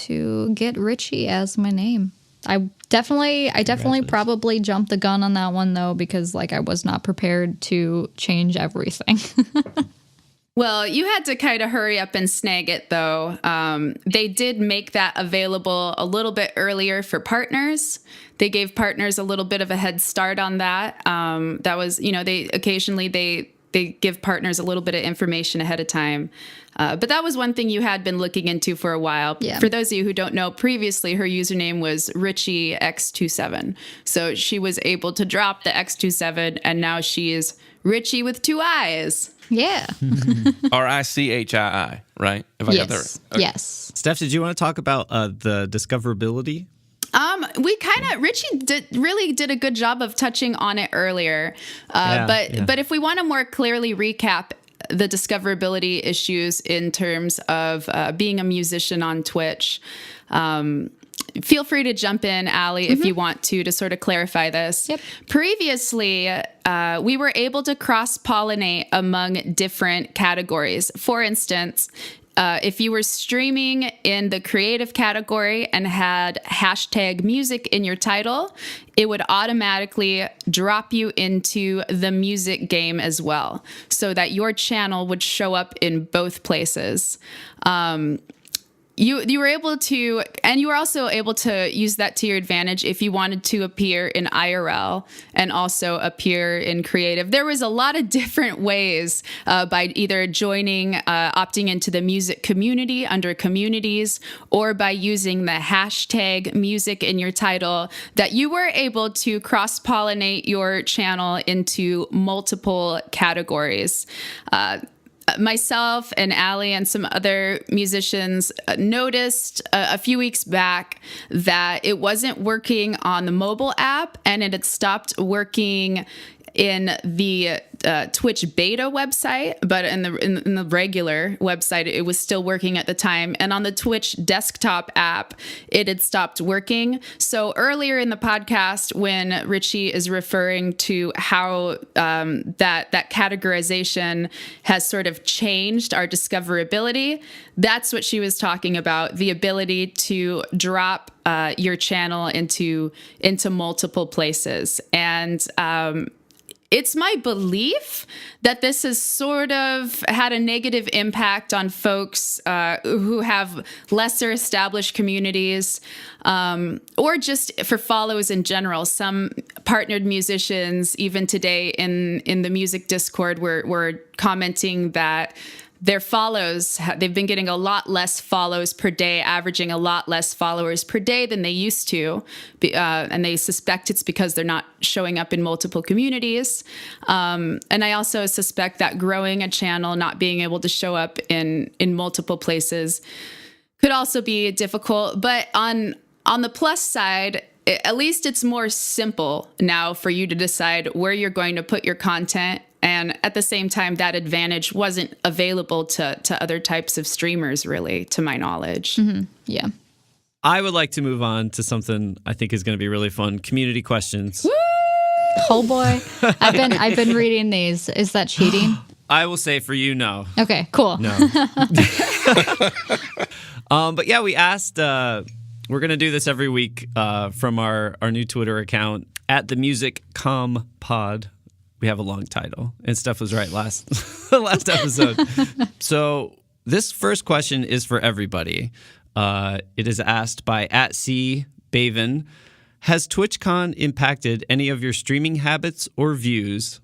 get Richie as my name. I definitely probably jumped the gun on that one though, because I was not prepared to change everything. Well, you had to kind of hurry up and snag it, though. They did make that available a little bit earlier for partners. They gave partners a little bit of a head start on that. That was, they occasionally they give partners a little bit of information ahead of time. But that was one thing you had been looking into for a while. Yeah. For those of you who don't know, previously her username was Richii X27. So she was able to drop the X27, and now she is Richie with 2 eyes. Yeah. RICHII, right? If I got that right. Okay. Yes. Steph, did you want to talk about the discoverability? Richie really did a good job of touching on it earlier. But if we want to more clearly recap the discoverability issues in terms of being a musician on Twitch, feel free to jump in, Allie, if you want to sort of clarify this. Yep. Previously, we were able to cross-pollinate among different categories. For instance, if you were streaming in the creative category and had hashtag music in your title, it would automatically drop you into the music game as well, so that your channel would show up in both places. You were able to, and you were also able to use that to your advantage if you wanted to appear in IRL and also appear in creative. There was a lot of different ways by either opting into the music community under communities, or by using the hashtag music in your title, that you were able to cross-pollinate your channel into multiple categories. Myself and Allie and some other musicians noticed a few weeks back that it wasn't working on the mobile app, and it had stopped working in the Twitch beta website, but in the regular website, it was still working at the time. And on the Twitch desktop app, it had stopped working. So earlier in the podcast, when Richie is referring to how that categorization has sort of changed our discoverability, that's what she was talking about, the ability to drop your channel into multiple places. And it's my belief that this has sort of had a negative impact on folks who have lesser established communities, or just for follows in general. Some partnered musicians, even today in the music Discord, were commenting that their follows, they've been getting a lot less follows per day, averaging a lot less followers per day than they used to. And they suspect it's because they're not showing up in multiple communities. And I also suspect that growing a channel, not being able to show up in multiple places could also be difficult. But on the plus side, at least it's more simple now for you to decide where you're going to put your content. And at the same time, that advantage wasn't available to other types of streamers, really, to my knowledge. Mm-hmm. Yeah. I would like to move on to something I think is going to be really fun. Community questions. Woo! Oh boy. I've been reading these. Is that cheating? I will say for you, no. Okay, cool. No. But yeah, we asked, we're going to do this every week from our new Twitter account, @themusiccom_pod. We have a long title, and Steph was right last episode. So this first question is for everybody. It is asked by @CBaven. Has TwitchCon impacted any of your streaming habits or views?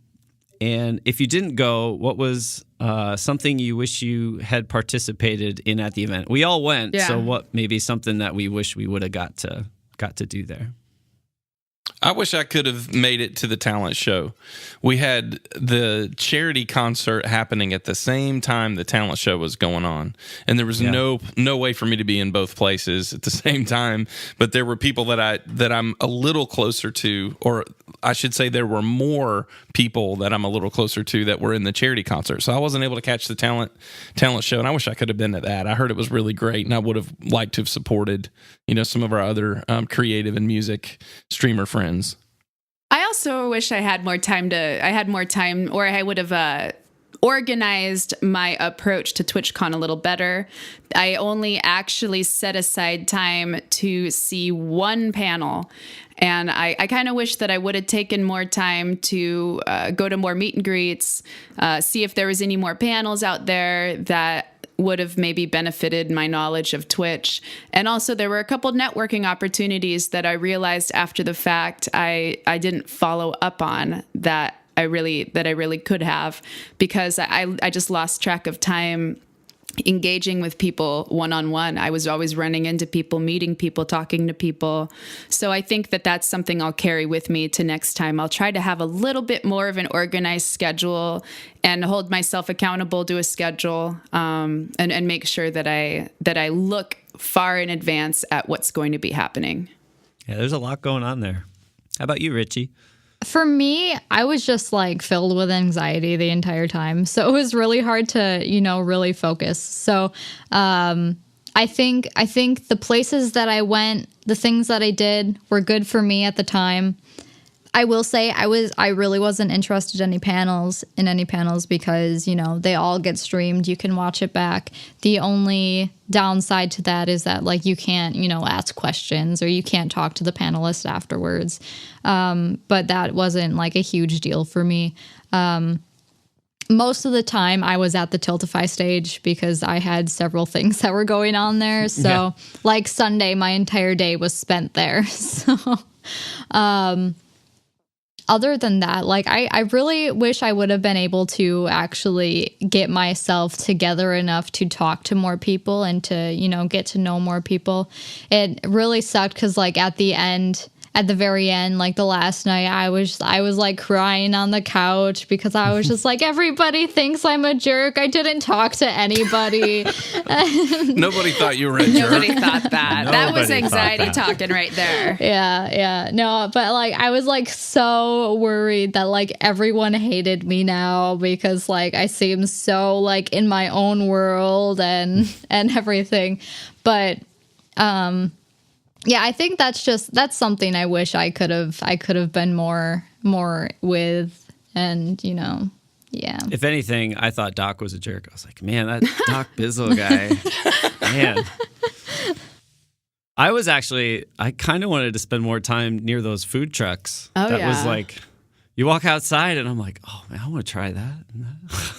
And if you didn't go, what was something you wish you had participated in at the event? We all went, so what maybe something that we wish we would have got to do there? I wish I could have made it to the talent show. We had the charity concert happening at the same time the talent show was going on. And there was no way for me to be in both places at the same time. But there were people that I'm a little closer to, or I should say there were more people that I'm a little closer to that were in the charity concert. So I wasn't able to catch the talent show, and I wish I could have been at that. I heard it was really great, and I would have liked to have supported, some of our other creative and music streamer friends. I also wish I had more time, or I would have organized my approach to TwitchCon a little better. I only actually set aside time to see one panel. And I kind of wish that I would have taken more time to go to more meet and greets, see if there was any more panels out there that would have maybe benefited my knowledge of Twitch. And also there were a couple networking opportunities that I realized after the fact I didn't follow up on that I really could have, because I just lost track of time engaging with people one-on-one. I was always running into people, meeting people, talking to people. So I think that that's something I'll carry with me to next time. I'll try to have a little bit more of an organized schedule and hold myself accountable to a schedule, and make sure that I look far in advance at what's going to be happening. Yeah, there's a lot going on there. How about you, Richie? For me, I was just filled with anxiety the entire time. So it was really hard to, really focus. So I think the places that I went, the things that I did were good for me at the time. I will say I really wasn't interested in any panels because, they all get streamed. You can watch it back. The only downside to that is that you can't, ask questions, or you can't talk to the panelists afterwards. But that wasn't a huge deal for me. Most of the time I was at the Tiltify stage because I had several things that were going on there. So Sunday, my entire day was spent there. So, other than that, I really wish I would have been able to actually get myself together enough to talk to more people and to, get to know more people. It really sucked because at the end, at the very end, like the last night, I was like crying on the couch because I was just like, everybody thinks I'm a jerk. I didn't talk to anybody. Nobody thought you were a jerk. Nobody thought that. That was Nobody thought anxiety that. talking right there. Yeah. No, but like I was like so worried that like everyone hated me now because like I seem so like in my own world and everything. But yeah, I think that's something I wish I could have been more with, and yeah. If anything, I thought Doc was a jerk. I was like, man, that Doc Bizzle guy, man. I kind of wanted to spend more time near those food trucks. Oh, that was yeah. like, you walk outside and I'm like, oh man, I want to try that.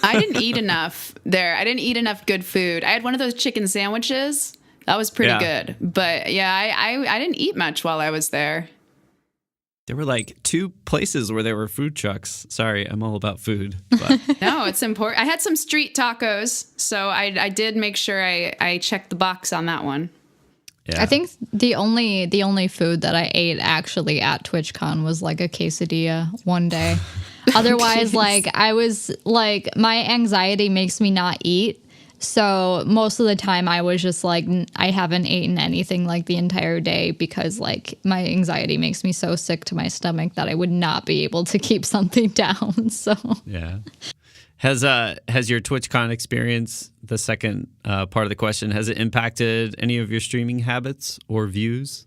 I didn't eat enough there. I didn't eat enough good food. I had one of those chicken sandwiches. That was pretty good. But yeah, I didn't eat much while I was there. There were like 2 places where there were food trucks. Sorry, I'm all about food. But No, it's important. I had some street tacos, so I did make sure I checked the box on that one. yeah. I think the only food that I ate actually at TwitchCon was like a quesadilla one day. Otherwise, like I was like, my anxiety makes me not eat. So most of the time I was just like, I haven't eaten anything like the entire day because like my anxiety makes me so sick to my stomach that I would not be able to keep something down. So Yeah. Has your TwitchCon experience, the second part of the question, has it impacted any of your streaming habits or views?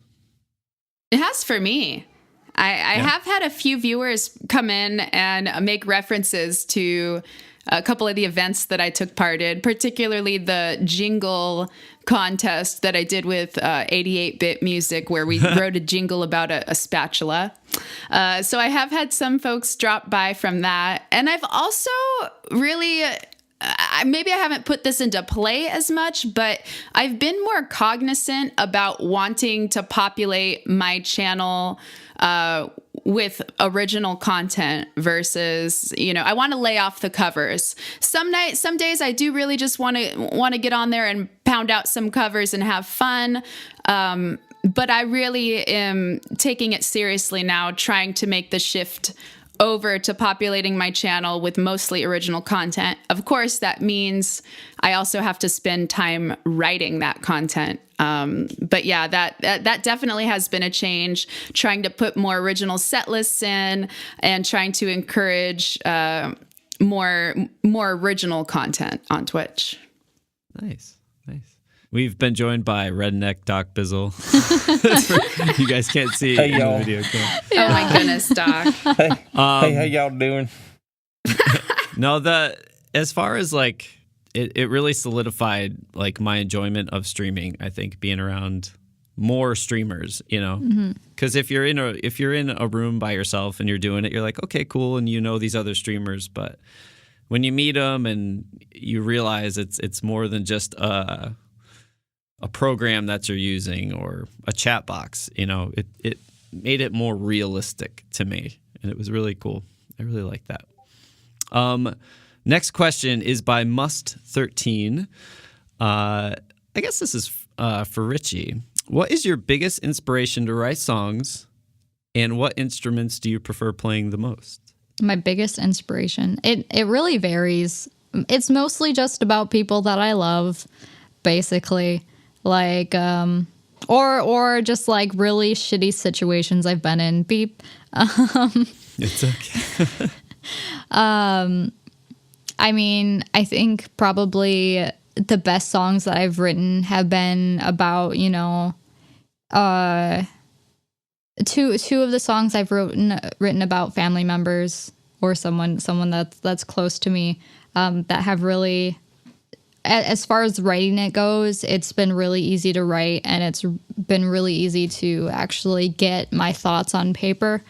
It has for me. I have had a few viewers come in and make references to a couple of the events that I took part in, particularly the jingle contest that I did with 88-bit music, where we wrote a jingle about a spatula. So I have had some folks drop by from that. And I've also really... maybe I haven't put this into play as much, but I've been more cognizant about wanting to populate my channel with original content versus, I want to lay off the covers. Some days I do really just want to get on there and pound out some covers and have fun. But I really am taking it seriously now, trying to make the shift over to populating my channel with mostly original content. Of course, that means I also have to spend time writing that content. But yeah, that definitely has been a change, trying to put more original set lists in and trying to encourage more original content on Twitch. Nice. We've been joined by Redneck Doc Bizzle. You guys can't see Hey, in the y'all. video. Oh my goodness, Doc. Hey, how y'all doing? No, as far as like it really solidified like my enjoyment of streaming. I think being around more streamers, because if you're in a room by yourself and you're doing it, you're like, okay, cool, and these other streamers, but when you meet them and you realize it's more than just a program that you're using or a chat box, it made it more realistic to me, and it was really cool. I really like that. Next question is by Must13. I guess this is for Richie. What is your biggest inspiration to write songs, and what instruments do you prefer playing the most? my biggest inspiration, it really varies. It's mostly just about people that I love, basically. Like, or just like really shitty situations I've been in. Beep. It's okay. I mean, I think probably the best songs that I've written have been about, two of the songs I've written about family members or someone that's close to me, that have really, as far as writing it goes, it's been really easy to write, and it's been really easy to actually get my thoughts on paper.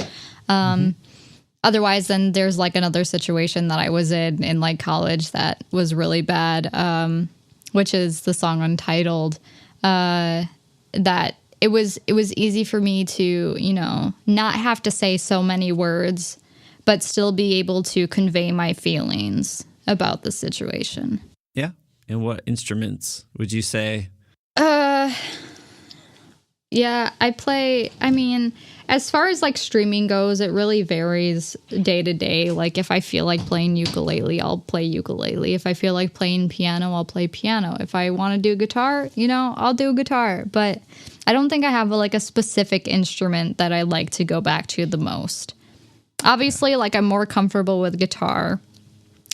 Otherwise, then there's like another situation that I was in like college that was really bad, which is the song Untitled. That it was easy for me to, not have to say so many words, but still be able to convey my feelings about the situation. Yeah. And what instruments would you say? Yeah, I mean, as far as like streaming goes, it really varies day to day. Like if I feel like playing ukulele, I'll play ukulele. If I feel like playing piano, I'll play piano. If I want to do guitar, I'll do guitar. But I don't think I have a specific instrument that I like to go back to the most. Obviously, like I'm more comfortable with guitar,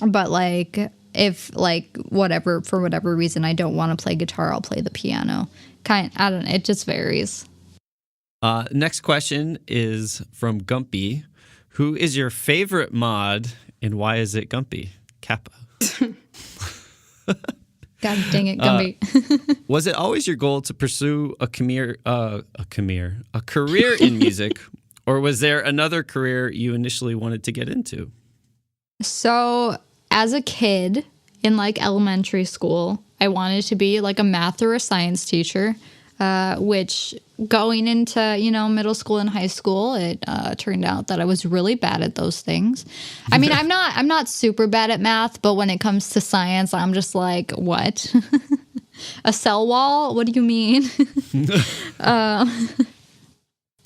but like if like for whatever reason I don't want to play guitar, I'll play the piano. I don't know. It just varies. Next question is from Gumpy. Who is your favorite mod and why is it Gumpy? Kappa. God dang it, Gumpy. Was it always your goal to pursue a career in music, or was there another career you initially wanted to get into? So as a kid in like elementary school, I wanted to be like a math or a science teacher, which going into, middle school and high school, it turned out that I was really bad at those things. I mean, I'm not super bad at math, but when it comes to science, I'm just like, what? A cell wall? What do you mean?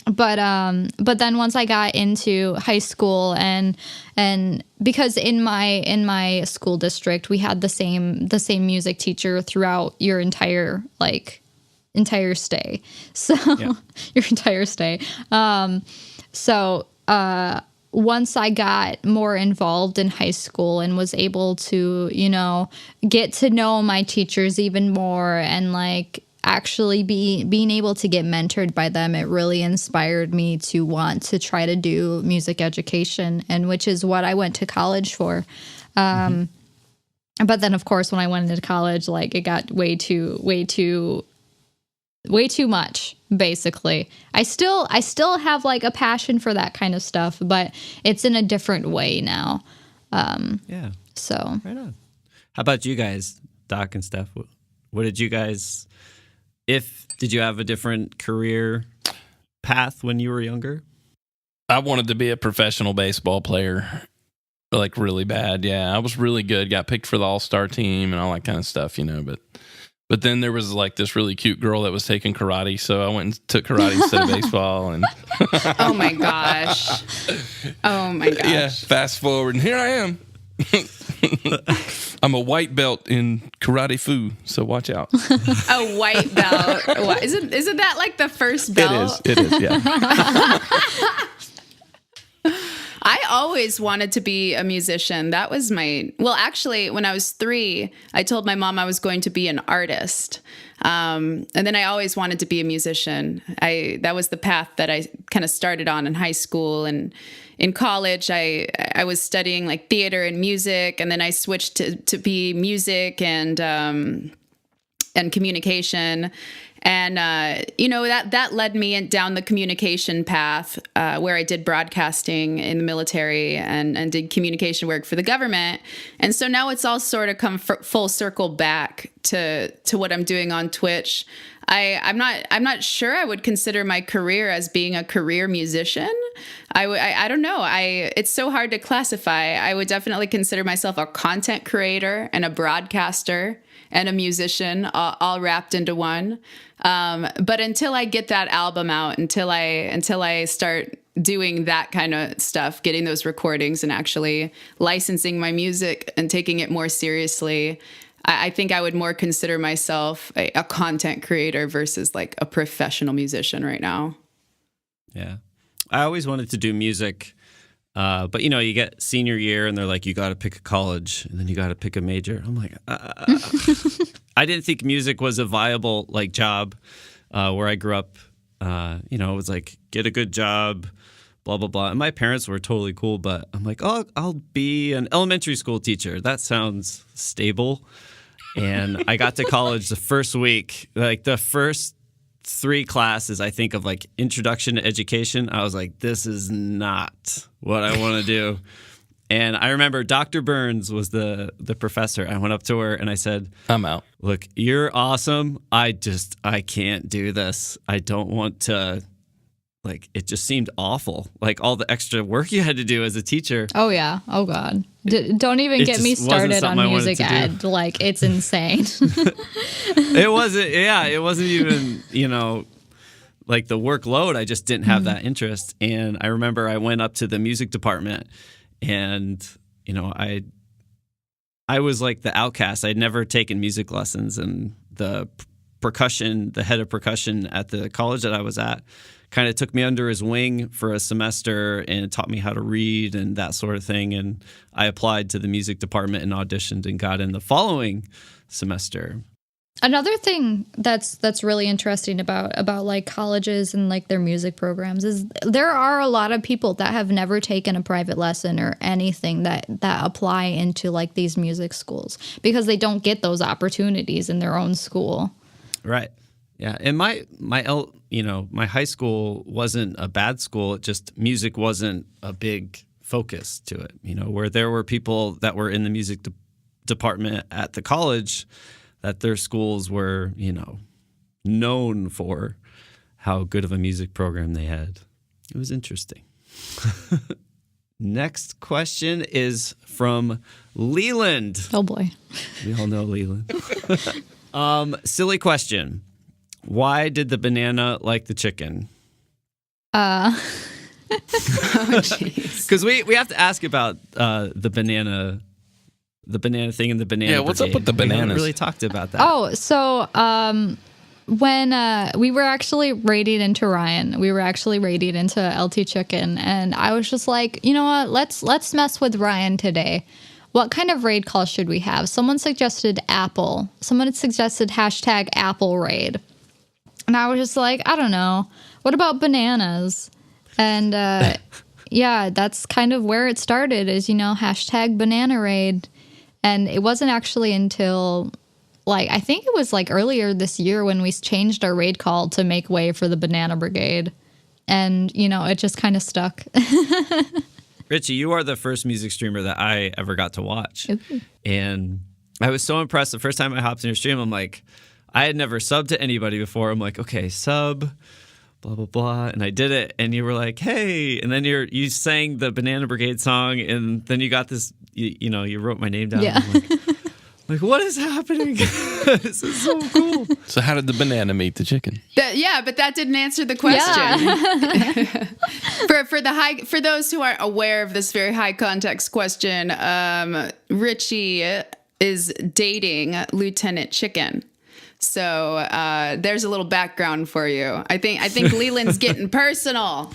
But then once I got into high school and because in my school district we had the same music teacher throughout your entire stay. So yeah. Your entire stay. So once I got more involved in high school and was able to, get to know my teachers even more and like actually being able to get mentored by them, it really inspired me to want to try to do music education, and which is what I went to college for. But then of course when I went into college, like it got way too much, basically. I still have like a passion for that kind of stuff, but it's in a different way now. Yeah. So right on. How about you guys, Doc and Steph? What did you guys... Did you have a different career path when you were younger? I wanted to be a professional baseball player, like really bad. Yeah, I was really good. Got picked for the all-star team and all that kind of stuff, But then there was like this really cute girl that was taking karate, so I went and took karate instead of baseball. And Oh my gosh! Yeah, fast forward, and here I am. I'm a white belt in karate fu, so watch out. A white belt? Isn't that like the first belt? It is. Yeah. I always wanted to be a musician. That was actually, when I was 3, I told my mom I was going to be an artist. And then I always wanted to be a musician. That was the path that I kind of started on in high school, and in college, I was studying like theater and music, and then I switched to be music and communication. And, that led me down the communication path, where I did broadcasting in the military and did communication work for the government. And so now it's all sort of come full circle back to what I'm doing on Twitch. I'm not sure I would consider my career as being a career musician. I don't know. It's so hard to classify. I would definitely consider myself a content creator and a broadcaster and a musician all wrapped into one. But until I get that album out, until I start doing that kind of stuff, getting those recordings and actually licensing my music and taking it more seriously, I think I would more consider myself a content creator versus like a professional musician right now. Yeah. I always wanted to do music, but you get senior year and they're like, you got to pick a college and then you got to pick a major. I'm like, I didn't think music was a viable like job where I grew up. It was like, get a good job, blah, blah, blah. And my parents were totally cool, but I'm like, oh, I'll be an elementary school teacher. That sounds stable. And I got to college the first week, like the first 3 classes, I think, of like introduction to education. I was like, this is not what I want to do. And I remember Dr. Burns was the professor. I went up to her and I said, I'm out. Look, you're awesome. I can't do this. I don't want to. Like, it just seemed awful. Like, all the extra work you had to do as a teacher. Oh, yeah. Oh, God. Don't even get me started on music ed. Like, it's insane. It wasn't even, like the workload, I just didn't have that interest. And I remember I went up to the music department, and I was like the outcast. I'd never taken music lessons, and the head of percussion at the college that I was at, kind of took me under his wing for a semester and taught me how to read and that sort of thing. And I applied to the music department and auditioned and got in the following semester. Another thing that's really interesting about like colleges and like their music programs is there are a lot of people that have never taken a private lesson or anything that apply into like these music schools because they don't get those opportunities in their own school. Right. Yeah. And my high school wasn't a bad school. It just music wasn't a big focus to it, where there were people that were in the music department at the college that their schools were, known for how good of a music program they had. It was interesting. Next question is from Leland. Oh, boy. We all know Leland. Silly question. Why did the banana like the chicken? Oh, jeez. Because we have to ask about the banana thing and the banana. Yeah, what's up with the We haven't bananas? really talked about that. Oh, so when we were actually raiding into Ryan, we were actually raiding into LT Chicken, and I was just like, you know what? Let's mess with Ryan today. What kind of raid call should we have? Someone suggested Apple. Someone had suggested hashtag Apple raid. And I was just like, I don't know. What about bananas? And yeah, that's kind of where it started is, hashtag banana raid. And it wasn't actually until, I think it was earlier this year when we changed our raid call to make way for the Banana Brigade. And, it just kind of stuck. Richie, you are the first music streamer that I ever got to watch. Ooh. And I was so impressed. The first time I hopped in your stream, I'm like, I had never subbed to anybody before. I'm like, okay, sub, blah, blah, blah. And I did it. And you were like, hey. And then you sang the Banana Brigade song. And then you got this, you wrote my name down. Yeah. I'm like, what is happening? This is so cool. So how did the banana meet the chicken? But that didn't answer the question. Yeah. for those who aren't aware of this very high context question, Richie is dating Lieutenant Chicken. So there's a little background for you. I think Leland's getting personal.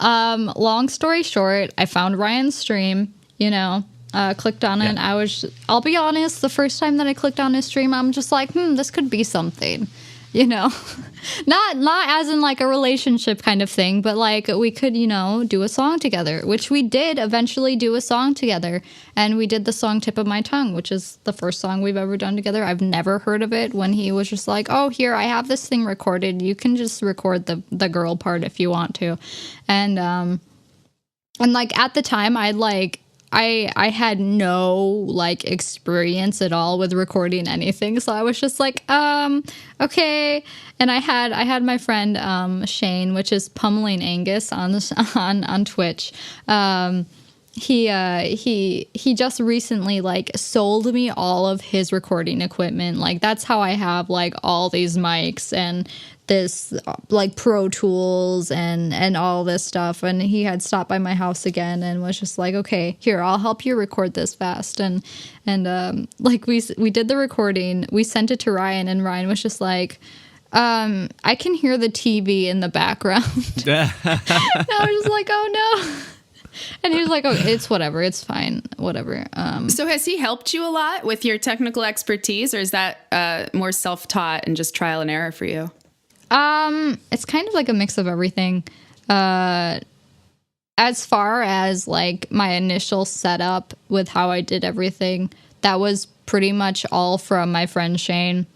Long story short, I found Ryan's stream, clicked on it. Yeah. I'll be honest, the first time that I clicked on his stream, I'm just like, this could be something, not as in a relationship kind of thing, but we could, do a song together, which we did eventually do a song together. And we did the song Tip of My Tongue, which is the first song we've ever done together. I've never heard of it when he was just like, oh, here, I have this thing recorded. You can just record the girl part if you want to. And at the time I had no experience at all with recording anything, so I was just like, okay. And I had my friend Shane, which is Pummeling Angus on Twitch. He just recently sold me all of his recording equipment. That's how I have all these mics and this Pro Tools and all this stuff. And he had stopped by my house again and was just like, okay, here, I'll help you record this fast. And we did the recording, we sent it to Ryan, and Ryan was just like, I can hear the TV in the background. And I was just like, oh no. And he was like, oh, it's whatever. It's fine. Whatever. So has he helped you a lot with your technical expertise, or is that more self-taught and just trial and error for you? It's kind of a mix of everything. As far as my initial setup with how I did everything, that was pretty much all from my friend Shane.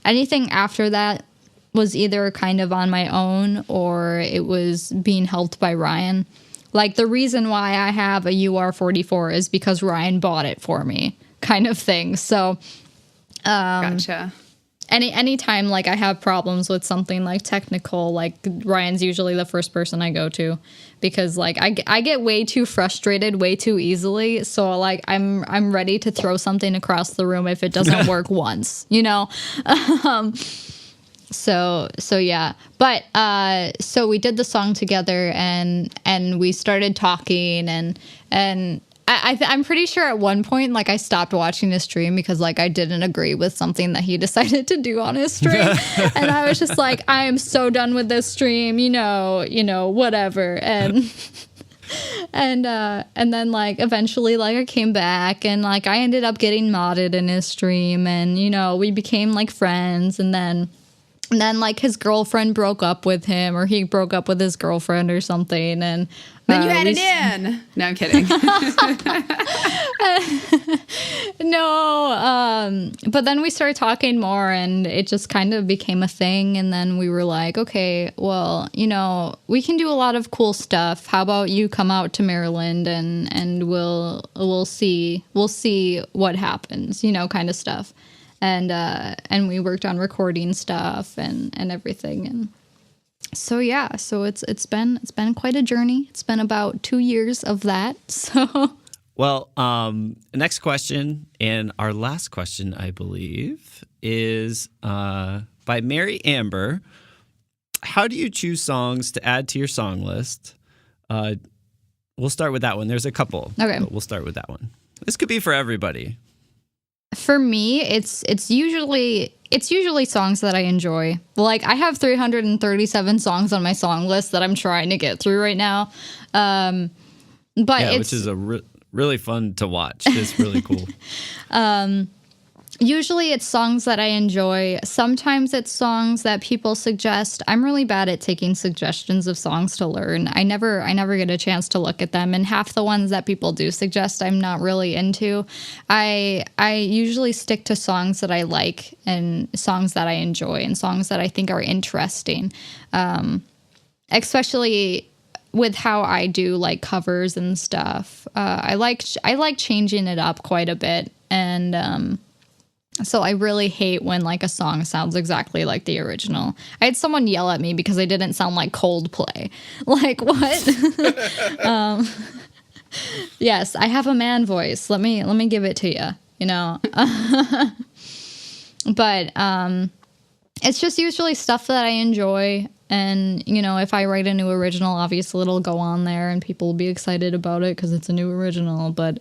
Anything after that was either kind of on my own or it was being helped by Ryan. The reason why I have a UR44 is because Ryan bought it for me, kind of thing. So, gotcha. Anytime I have problems with something technical, Ryan's usually the first person I go to, because I get way too frustrated way too easily. So I'm ready to throw something across the room if it doesn't work once, So yeah, but so we did the song together, and we started talking, and I'm pretty sure at one point, like, I stopped watching his stream because, like, I didn't agree with something that he decided to do on his stream, and I was just like, I am so done with this stream, whatever, and then, like, eventually, like, I came back, and, like, I ended up getting modded in his stream, and we became, like, friends, and then like his girlfriend broke up with him, or he broke up with his girlfriend or something, and then you added in. No, I'm kidding. No, but then we started talking more, and it just kind of became a thing. And then we were like, okay, well, we can do a lot of cool stuff. How about you come out to Maryland, and we'll see what happens, kind of stuff. And we worked on recording stuff and everything. And so, yeah, so it's been quite a journey. It's been about 2 years of that. So, well, next question, and our last question, I believe, is by Mary Amber. How do you choose songs to add to your song list? We'll start with that one. There's a couple. Okay. But we'll start with that one. This could be for everybody. For me, it's usually songs that I enjoy. Like, I have 337 songs on my song list that I'm trying to get through right now. But which is really fun to watch. It's really cool. Usually it's songs that I enjoy. Sometimes it's songs that people suggest. I'm really bad at taking suggestions of songs to learn. I never get a chance to look at them, and half the ones that people do suggest I'm not really into. I usually stick to songs that I like, and songs that I enjoy, and songs that I think are interesting. Especially with how I do, like, covers and stuff. I like changing it up quite a bit, and so I really hate when, like, a song sounds exactly like the original. I had someone yell at me because I didn't sound like Coldplay. Like, what? Yes, I have a man voice. Let me give it to you, But it's just usually stuff that I enjoy. And, if I write a new original, obviously it'll go on there and people will be excited about it because it's a new original. But,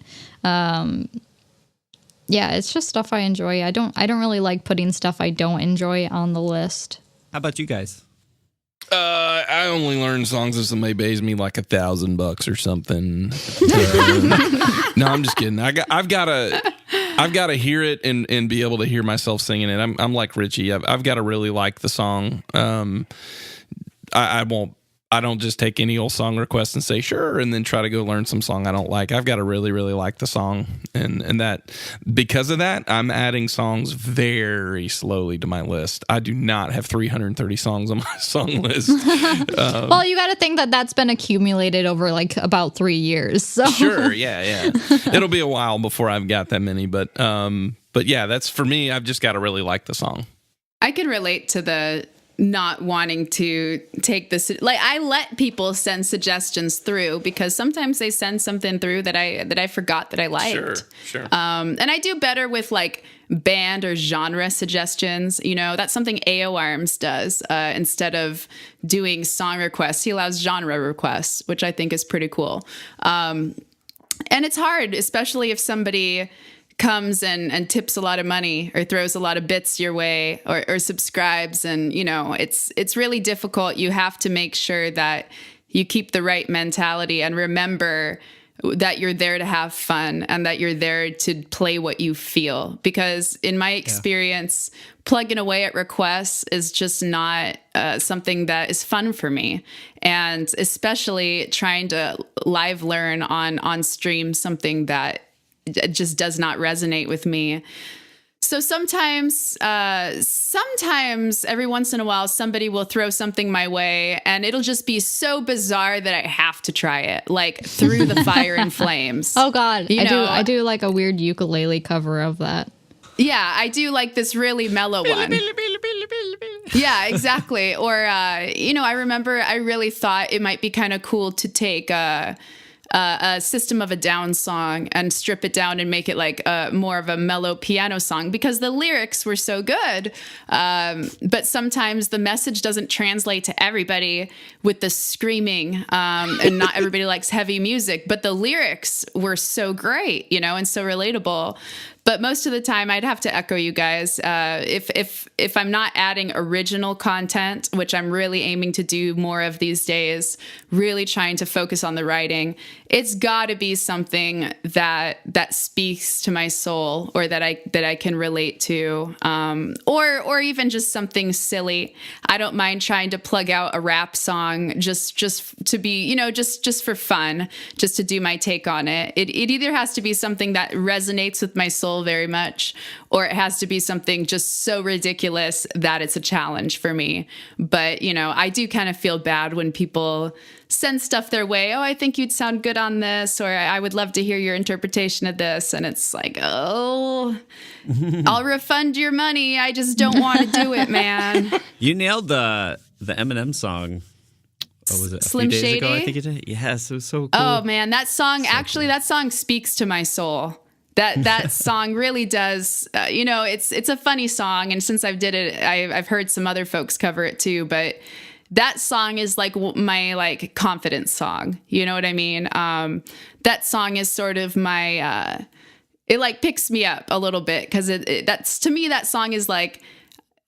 yeah, it's just stuff I enjoy. I don't really like putting stuff I don't enjoy on the list. How about you guys? I only learn songs if somebody pays me like $1,000 or something. No, I'm just kidding. I've got to hear it and be able to hear myself singing it. I'm like Richie. I've got to really like the song. I don't just take any old song request and say sure and then try to go learn some song I don't like. I've got to really, really like the song, and that because of that, I'm adding songs very slowly to my list. I do not have 330 songs on my song list. Well, you got to think that that's been accumulated over, like, about 3 years. So. Sure, yeah. It'll be a while before I've got that many, but yeah, that's for me. I've just got to really like the song. I can relate to the not wanting to take this, like, I let people send suggestions through because sometimes they send something through that I forgot that I liked. Sure. And I do better with, like, band or genre suggestions. That's something AO Arms does. Instead of doing song requests, he allows genre requests, which I think is pretty cool. And it's hard, especially if somebody comes and tips a lot of money or throws a lot of bits your way or subscribes, and it's really difficult. You have to make sure that you keep the right mentality and remember that you're there to have fun and that you're there to play what you feel, because in my experience, plugging away at requests is just not something that is fun for me. And especially trying to live learn on stream something that just does not resonate with me. So sometimes every once in a while, somebody will throw something my way and it'll just be so bizarre that I have to try it, like Through the Fire and Flames. Oh God. I do like a weird ukulele cover of that. Yeah, I do like this really mellow one. Yeah, exactly. Or, I remember I really thought it might be kind of cool to take a System of a Down song and strip it down and make it like more of a mellow piano song because the lyrics were so good. But sometimes the message doesn't translate to everybody with the screaming, and not everybody likes heavy music, but the lyrics were so great, and so relatable. But most of the time, I'd have to echo you guys. If I'm not adding original content, which I'm really aiming to do more of these days, really trying to focus on the writing, it's got to be something that speaks to my soul or that I can relate to, or even just something silly. I don't mind trying to plug out a rap song just to be, just for fun, just to do my take on it. It either has to be something that resonates with my soul very much, or it has to be something just so ridiculous that it's a challenge for me. But, I do kind of feel bad when people send stuff their way. Oh, I think you'd sound good on this, or I would love to hear your interpretation of this. And it's like, oh, I'll refund your money. I just don't want to do it, man. You nailed the Eminem song. What was it? Slim few days Shady? ago, I think you did. Yes, it was so cool. Oh man, that song, that song speaks to my soul. That song really does. It's a funny song, and since I've did it, I've heard some other folks cover it too. But that song is like my confidence song. You know what I mean? That song is sort of my. It picks me up a little bit because that's to me that song is like,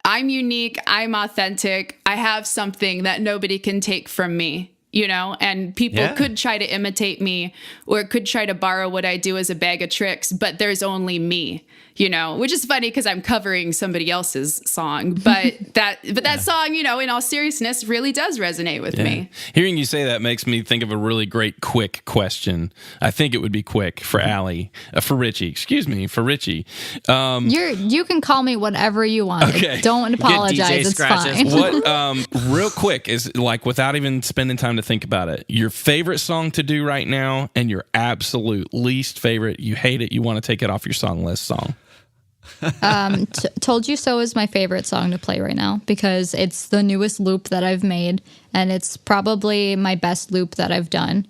I'm unique, I'm authentic, I have something that nobody can take from me. And people could try to imitate me or could try to borrow what I do as a bag of tricks, but there's only me, which is funny because I'm covering somebody else's song. But that song, in all seriousness, really does resonate with me. Hearing you say that makes me think of a really great quick question. I think it would be quick for Allie, for Richie. Excuse me, for Richie. You can call me whatever you want. Okay. Don't apologize. It's fine. What? Real quick is without even spending time to think about it. Your favorite song to do right now, and your absolute least favorite. You hate it. You want to take it off your song list. Song. Told You So is my favorite song to play right now because it's the newest loop that I've made, and it's probably my best loop that I've done.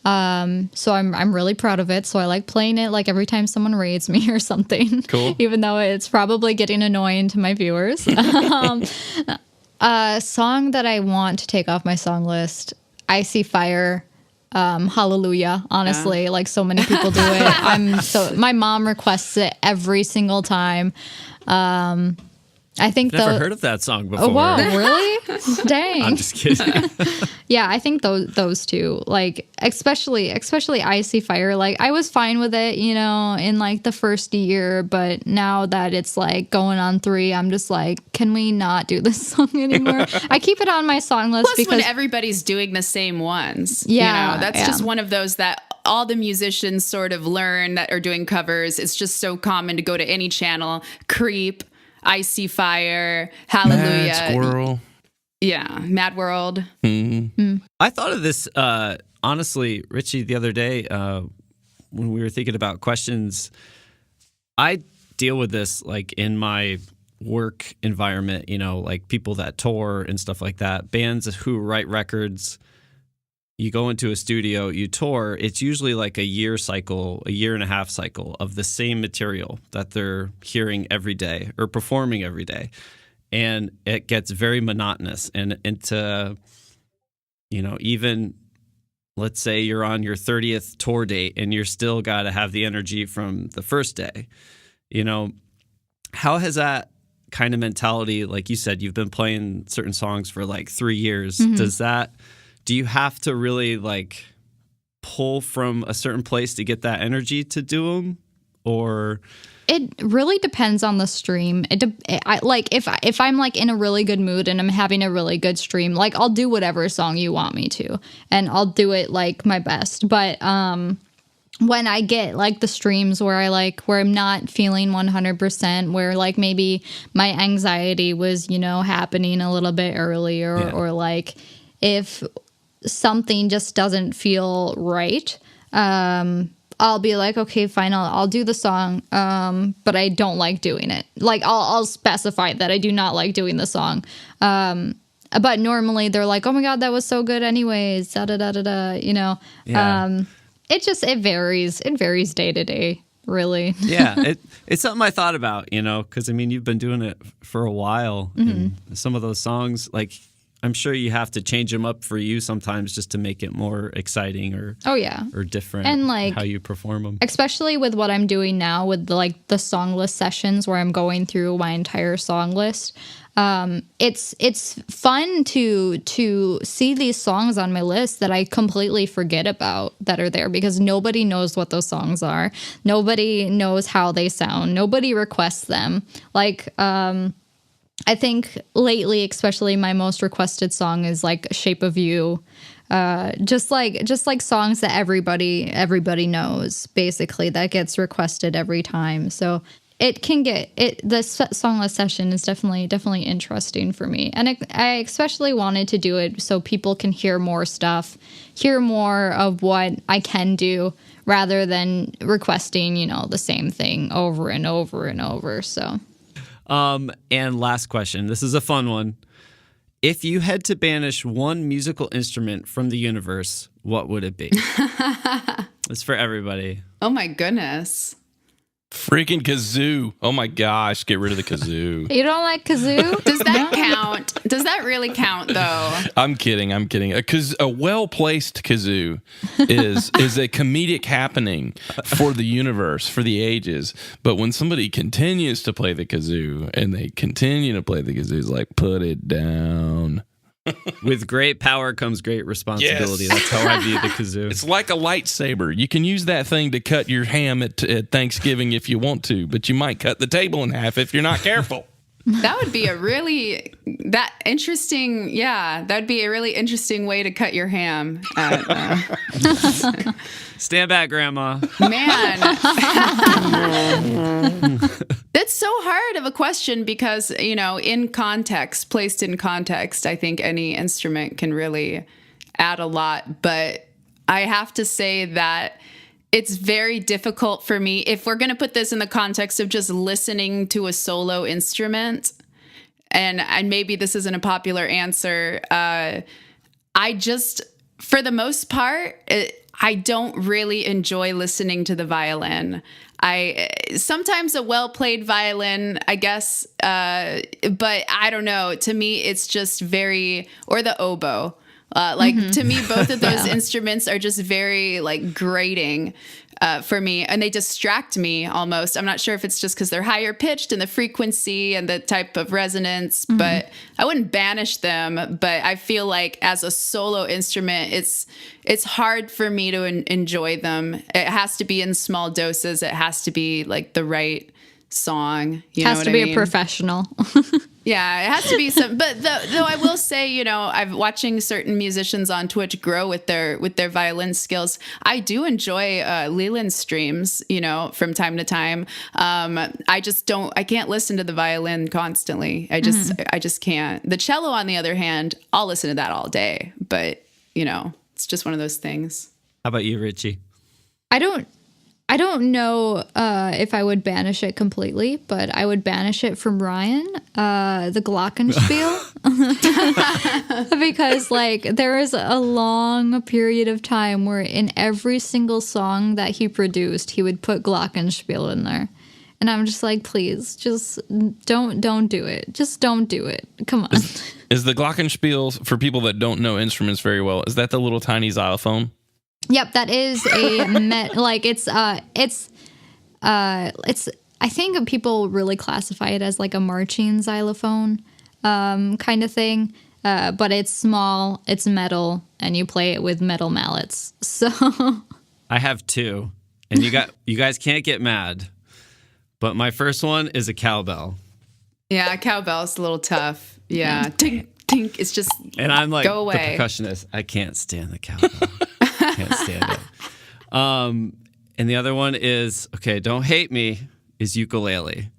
So I'm really proud of it. So I like playing it like every time someone raids me or something. Cool. Even though it's probably getting annoying to my viewers. A song that I want to take off my song list, I See Fire. Hallelujah. Honestly, like so many people do it. My mom requests it every single time. I think never heard of that song before. Oh wow, really? Dang. I'm just kidding. Yeah, I think those two, like especially I See Fire. Like I was fine with it, in like the first year, but now that it's like going on 3, I'm just like, can we not do this song anymore? I keep it on my song list Plus, when everybody's doing the same ones, that's just one of those that all the musicians sort of learn that are doing covers. It's just so common to go to any channel, Creep, I See Fire, Hallelujah. Mad Squirrel. Yeah, Mad World. Mm-hmm. I thought of this, honestly, Richie, the other day when we were thinking about questions. I deal with this like in my work environment, like people that tour and stuff like that, bands who write records. You go into a studio, you tour, it's usually like a year and a half cycle of the same material that they're hearing every day or performing every day. And it gets very monotonous. And to, even let's say you're on your 30th tour date and you're still got to have the energy from the first day. How has that kind of mentality, like you said, you've been playing certain songs for like 3 years. Mm-hmm. Do you have to really like pull from a certain place to get that energy to do them, or? It really depends on the stream. If I'm like in a really good mood and I'm having a really good stream, like I'll do whatever song you want me to, and I'll do it like my best. But when I get like the streams where I'm not feeling 100%, where like maybe my anxiety was happening a little bit earlier, or like if something just doesn't feel right, I'll be like, okay, fine, I'll do the song, but I don't like doing it. Like I'll specify that I do not like doing the song. But normally they're like, oh my God, that was so good anyways, da da da da da, Yeah. it varies. It varies day to day, really. Yeah, it's something I thought about, because I mean, you've been doing it for a while, and some of those songs, like, I'm sure you have to change them up for you sometimes just to make it more exciting or different, and like how you perform them. Especially with what I'm doing now with the song list sessions where I'm going through my entire song list. It's fun to see these songs on my list that I completely forget about that are there because nobody knows what those songs are. Nobody knows how they sound. Nobody requests them. Like, I think lately, especially my most requested song is like Shape of You. Just like songs that everybody knows, basically, that gets requested every time. So it can get it. The song list session is definitely interesting for me, and I especially wanted to do it so people can hear more stuff, hear more of what I can do, rather than requesting the same thing over and over and over. So. And last question. This is a fun one. If you had to banish one musical instrument from the universe, what would it be? It's for everybody. Oh my goodness. Freaking kazoo. Oh my gosh, get rid of the kazoo. You don't like kazoo? Does that count? Does that really count though? I'm kidding. A well-placed kazoo is a comedic happening for the universe, for the ages. But when somebody continues to play the kazoo and they continue to play the kazoo, it's like, put it down. With great power comes great responsibility. Yes. That's how I view the kazoo. It's like a lightsaber. You can use that thing to cut your ham at Thanksgiving if you want to, but you might cut the table in half if you're not careful. That would be that'd be a really interesting way to cut your ham. Stand back, Grandma. Man. That's so hard of a question because, placed in context, I think any instrument can really add a lot. But I have to say that it's very difficult for me, if we're going to put this in the context of just listening to a solo instrument, and maybe this isn't a popular answer, I just, for the most part, I don't really enjoy listening to the violin. Sometimes a well-played violin, I guess, but I don't know. To me, it's just or the oboe. To me, both of those instruments are just very grating for me, and they distract me almost. I'm not sure if it's just because they're higher pitched and the frequency and the type of resonance, but I wouldn't banish them. But I feel like as a solo instrument, it's hard for me to enjoy them. It has to be in small doses. It has to be the right song. You know has what to I be mean? a professional. Yeah, it has to be some. But though I will say, I'm watching certain musicians on Twitch grow with their violin skills. I do enjoy Leland streams, from time to time. I just don't. I can't listen to the violin constantly. I just can't. The cello, on the other hand, I'll listen to that all day. But it's just one of those things. How about you, Richie? I don't know if I would banish it completely, but I would banish it from Ryan, the glockenspiel, because there is a long period of time where in every single song that he produced, he would put glockenspiel in there. And I'm just like, please, just don't do it. Just don't do it. Come on. Is the glockenspiel, for people that don't know instruments very well, is that the little tiny xylophone? Yep, that is a I think people really classify it as a marching xylophone kind of thing, but it's small, it's metal, and you play it with metal mallets. So I have two, and you guys can't get mad, but my first one is a cowbell. Yeah, cowbell's a little tough. Yeah, tink tink. It's just and I'm like go away. The percussionist. I can't stand the cowbell. Can't stand it. And the other one is, okay, don't hate me, is ukulele.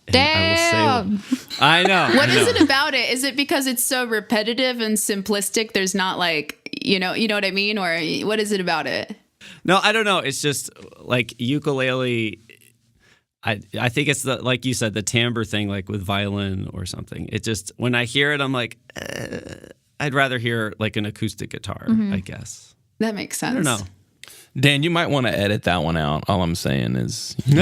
And damn. I know. What is it about it? Is it because it's so repetitive and simplistic? There's not you know what I mean? Or what is it about it? No, I don't know. It's just ukulele. I think it's like you said, the timbre thing, with violin or something. It just, when I hear it, I'm like, I'd rather hear an acoustic guitar, I guess. That makes sense. I don't know. Dan, you might want to edit that one out. All I'm saying is, everyone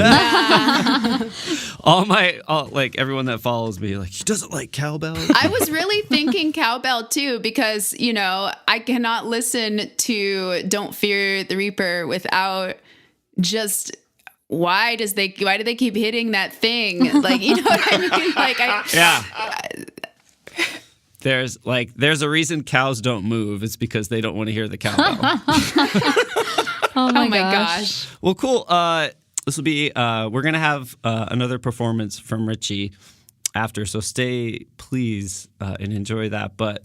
that follows me, like, he doesn't like cowbell. I was really thinking cowbell too, because, I cannot listen to Don't Fear the Reaper without just, why do they keep hitting that thing? Like, you know what I mean? Like, There's a reason cows don't move. It's because they don't want to hear the cowbell. Oh my gosh. Well, cool. This will be, we're going to have another performance from Richie after, so stay, please, and enjoy that. But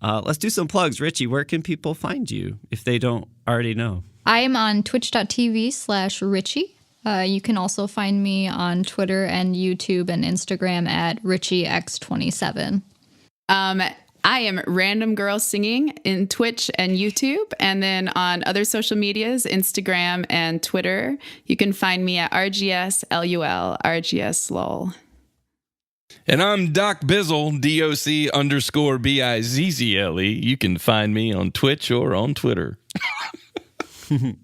let's do some plugs. Richie, where can people find you if they don't already know? I am on twitch.tv/Richie. You can also find me on Twitter and YouTube and Instagram at RichieX27. I am Random Girl Singing in Twitch and YouTube, and then on other social medias, Instagram and Twitter. You can find me at RGSLUL, RGSLOL. And I'm Doc Bizzle, DOC_BIZZLE. You can find me on Twitch or on Twitter. And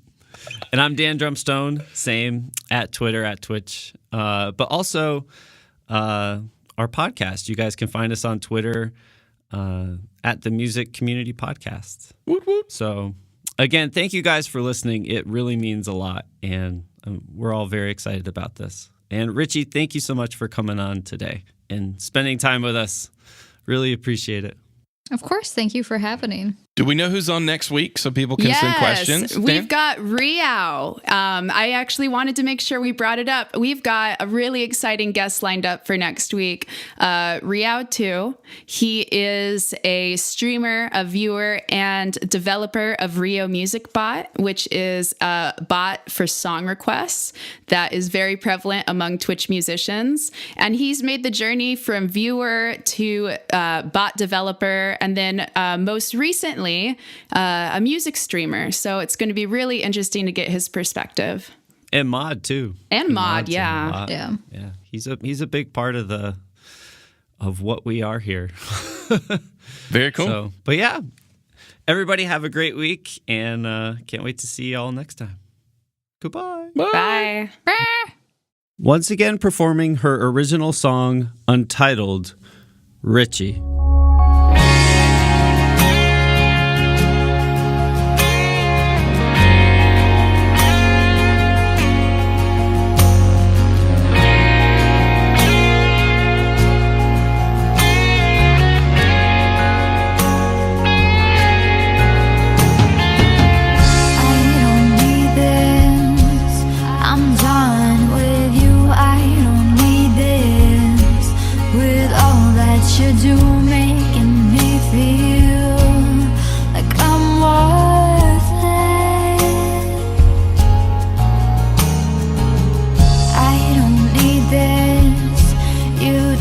I'm Dan Drumstone, same at Twitter, at Twitch. But also our podcast. You guys can find us on Twitter at the Music Community Podcast. Whoop, whoop. So, again, thank you guys for listening. It really means a lot, and we're all very excited about this. And Richie, thank you so much for coming on today and spending time with us. Really appreciate it. Of course. Thank you for happening. Do we know who's on next week so people can send questions? We've got Riao. I actually wanted to make sure we brought it up. We've got a really exciting guest lined up for next week. Riao 2. He is a streamer, a viewer, and developer of Rio Music Bot, which is a bot for song requests that is very prevalent among Twitch musicians. And he's made the journey from viewer to bot developer, and then most recently, a music streamer. So it's going to be really interesting to get his perspective. And mod too. And mod, yeah. Yeah. Yeah. He's a big part of what we are here. Very cool. So, but yeah, everybody have a great week, and can't wait to see you all next time. Goodbye. Bye. Once again performing her original song, Untitled, Richie.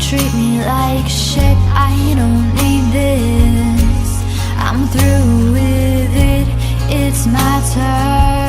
Treat me like shit, I don't need this. I'm through with it, it's my turn.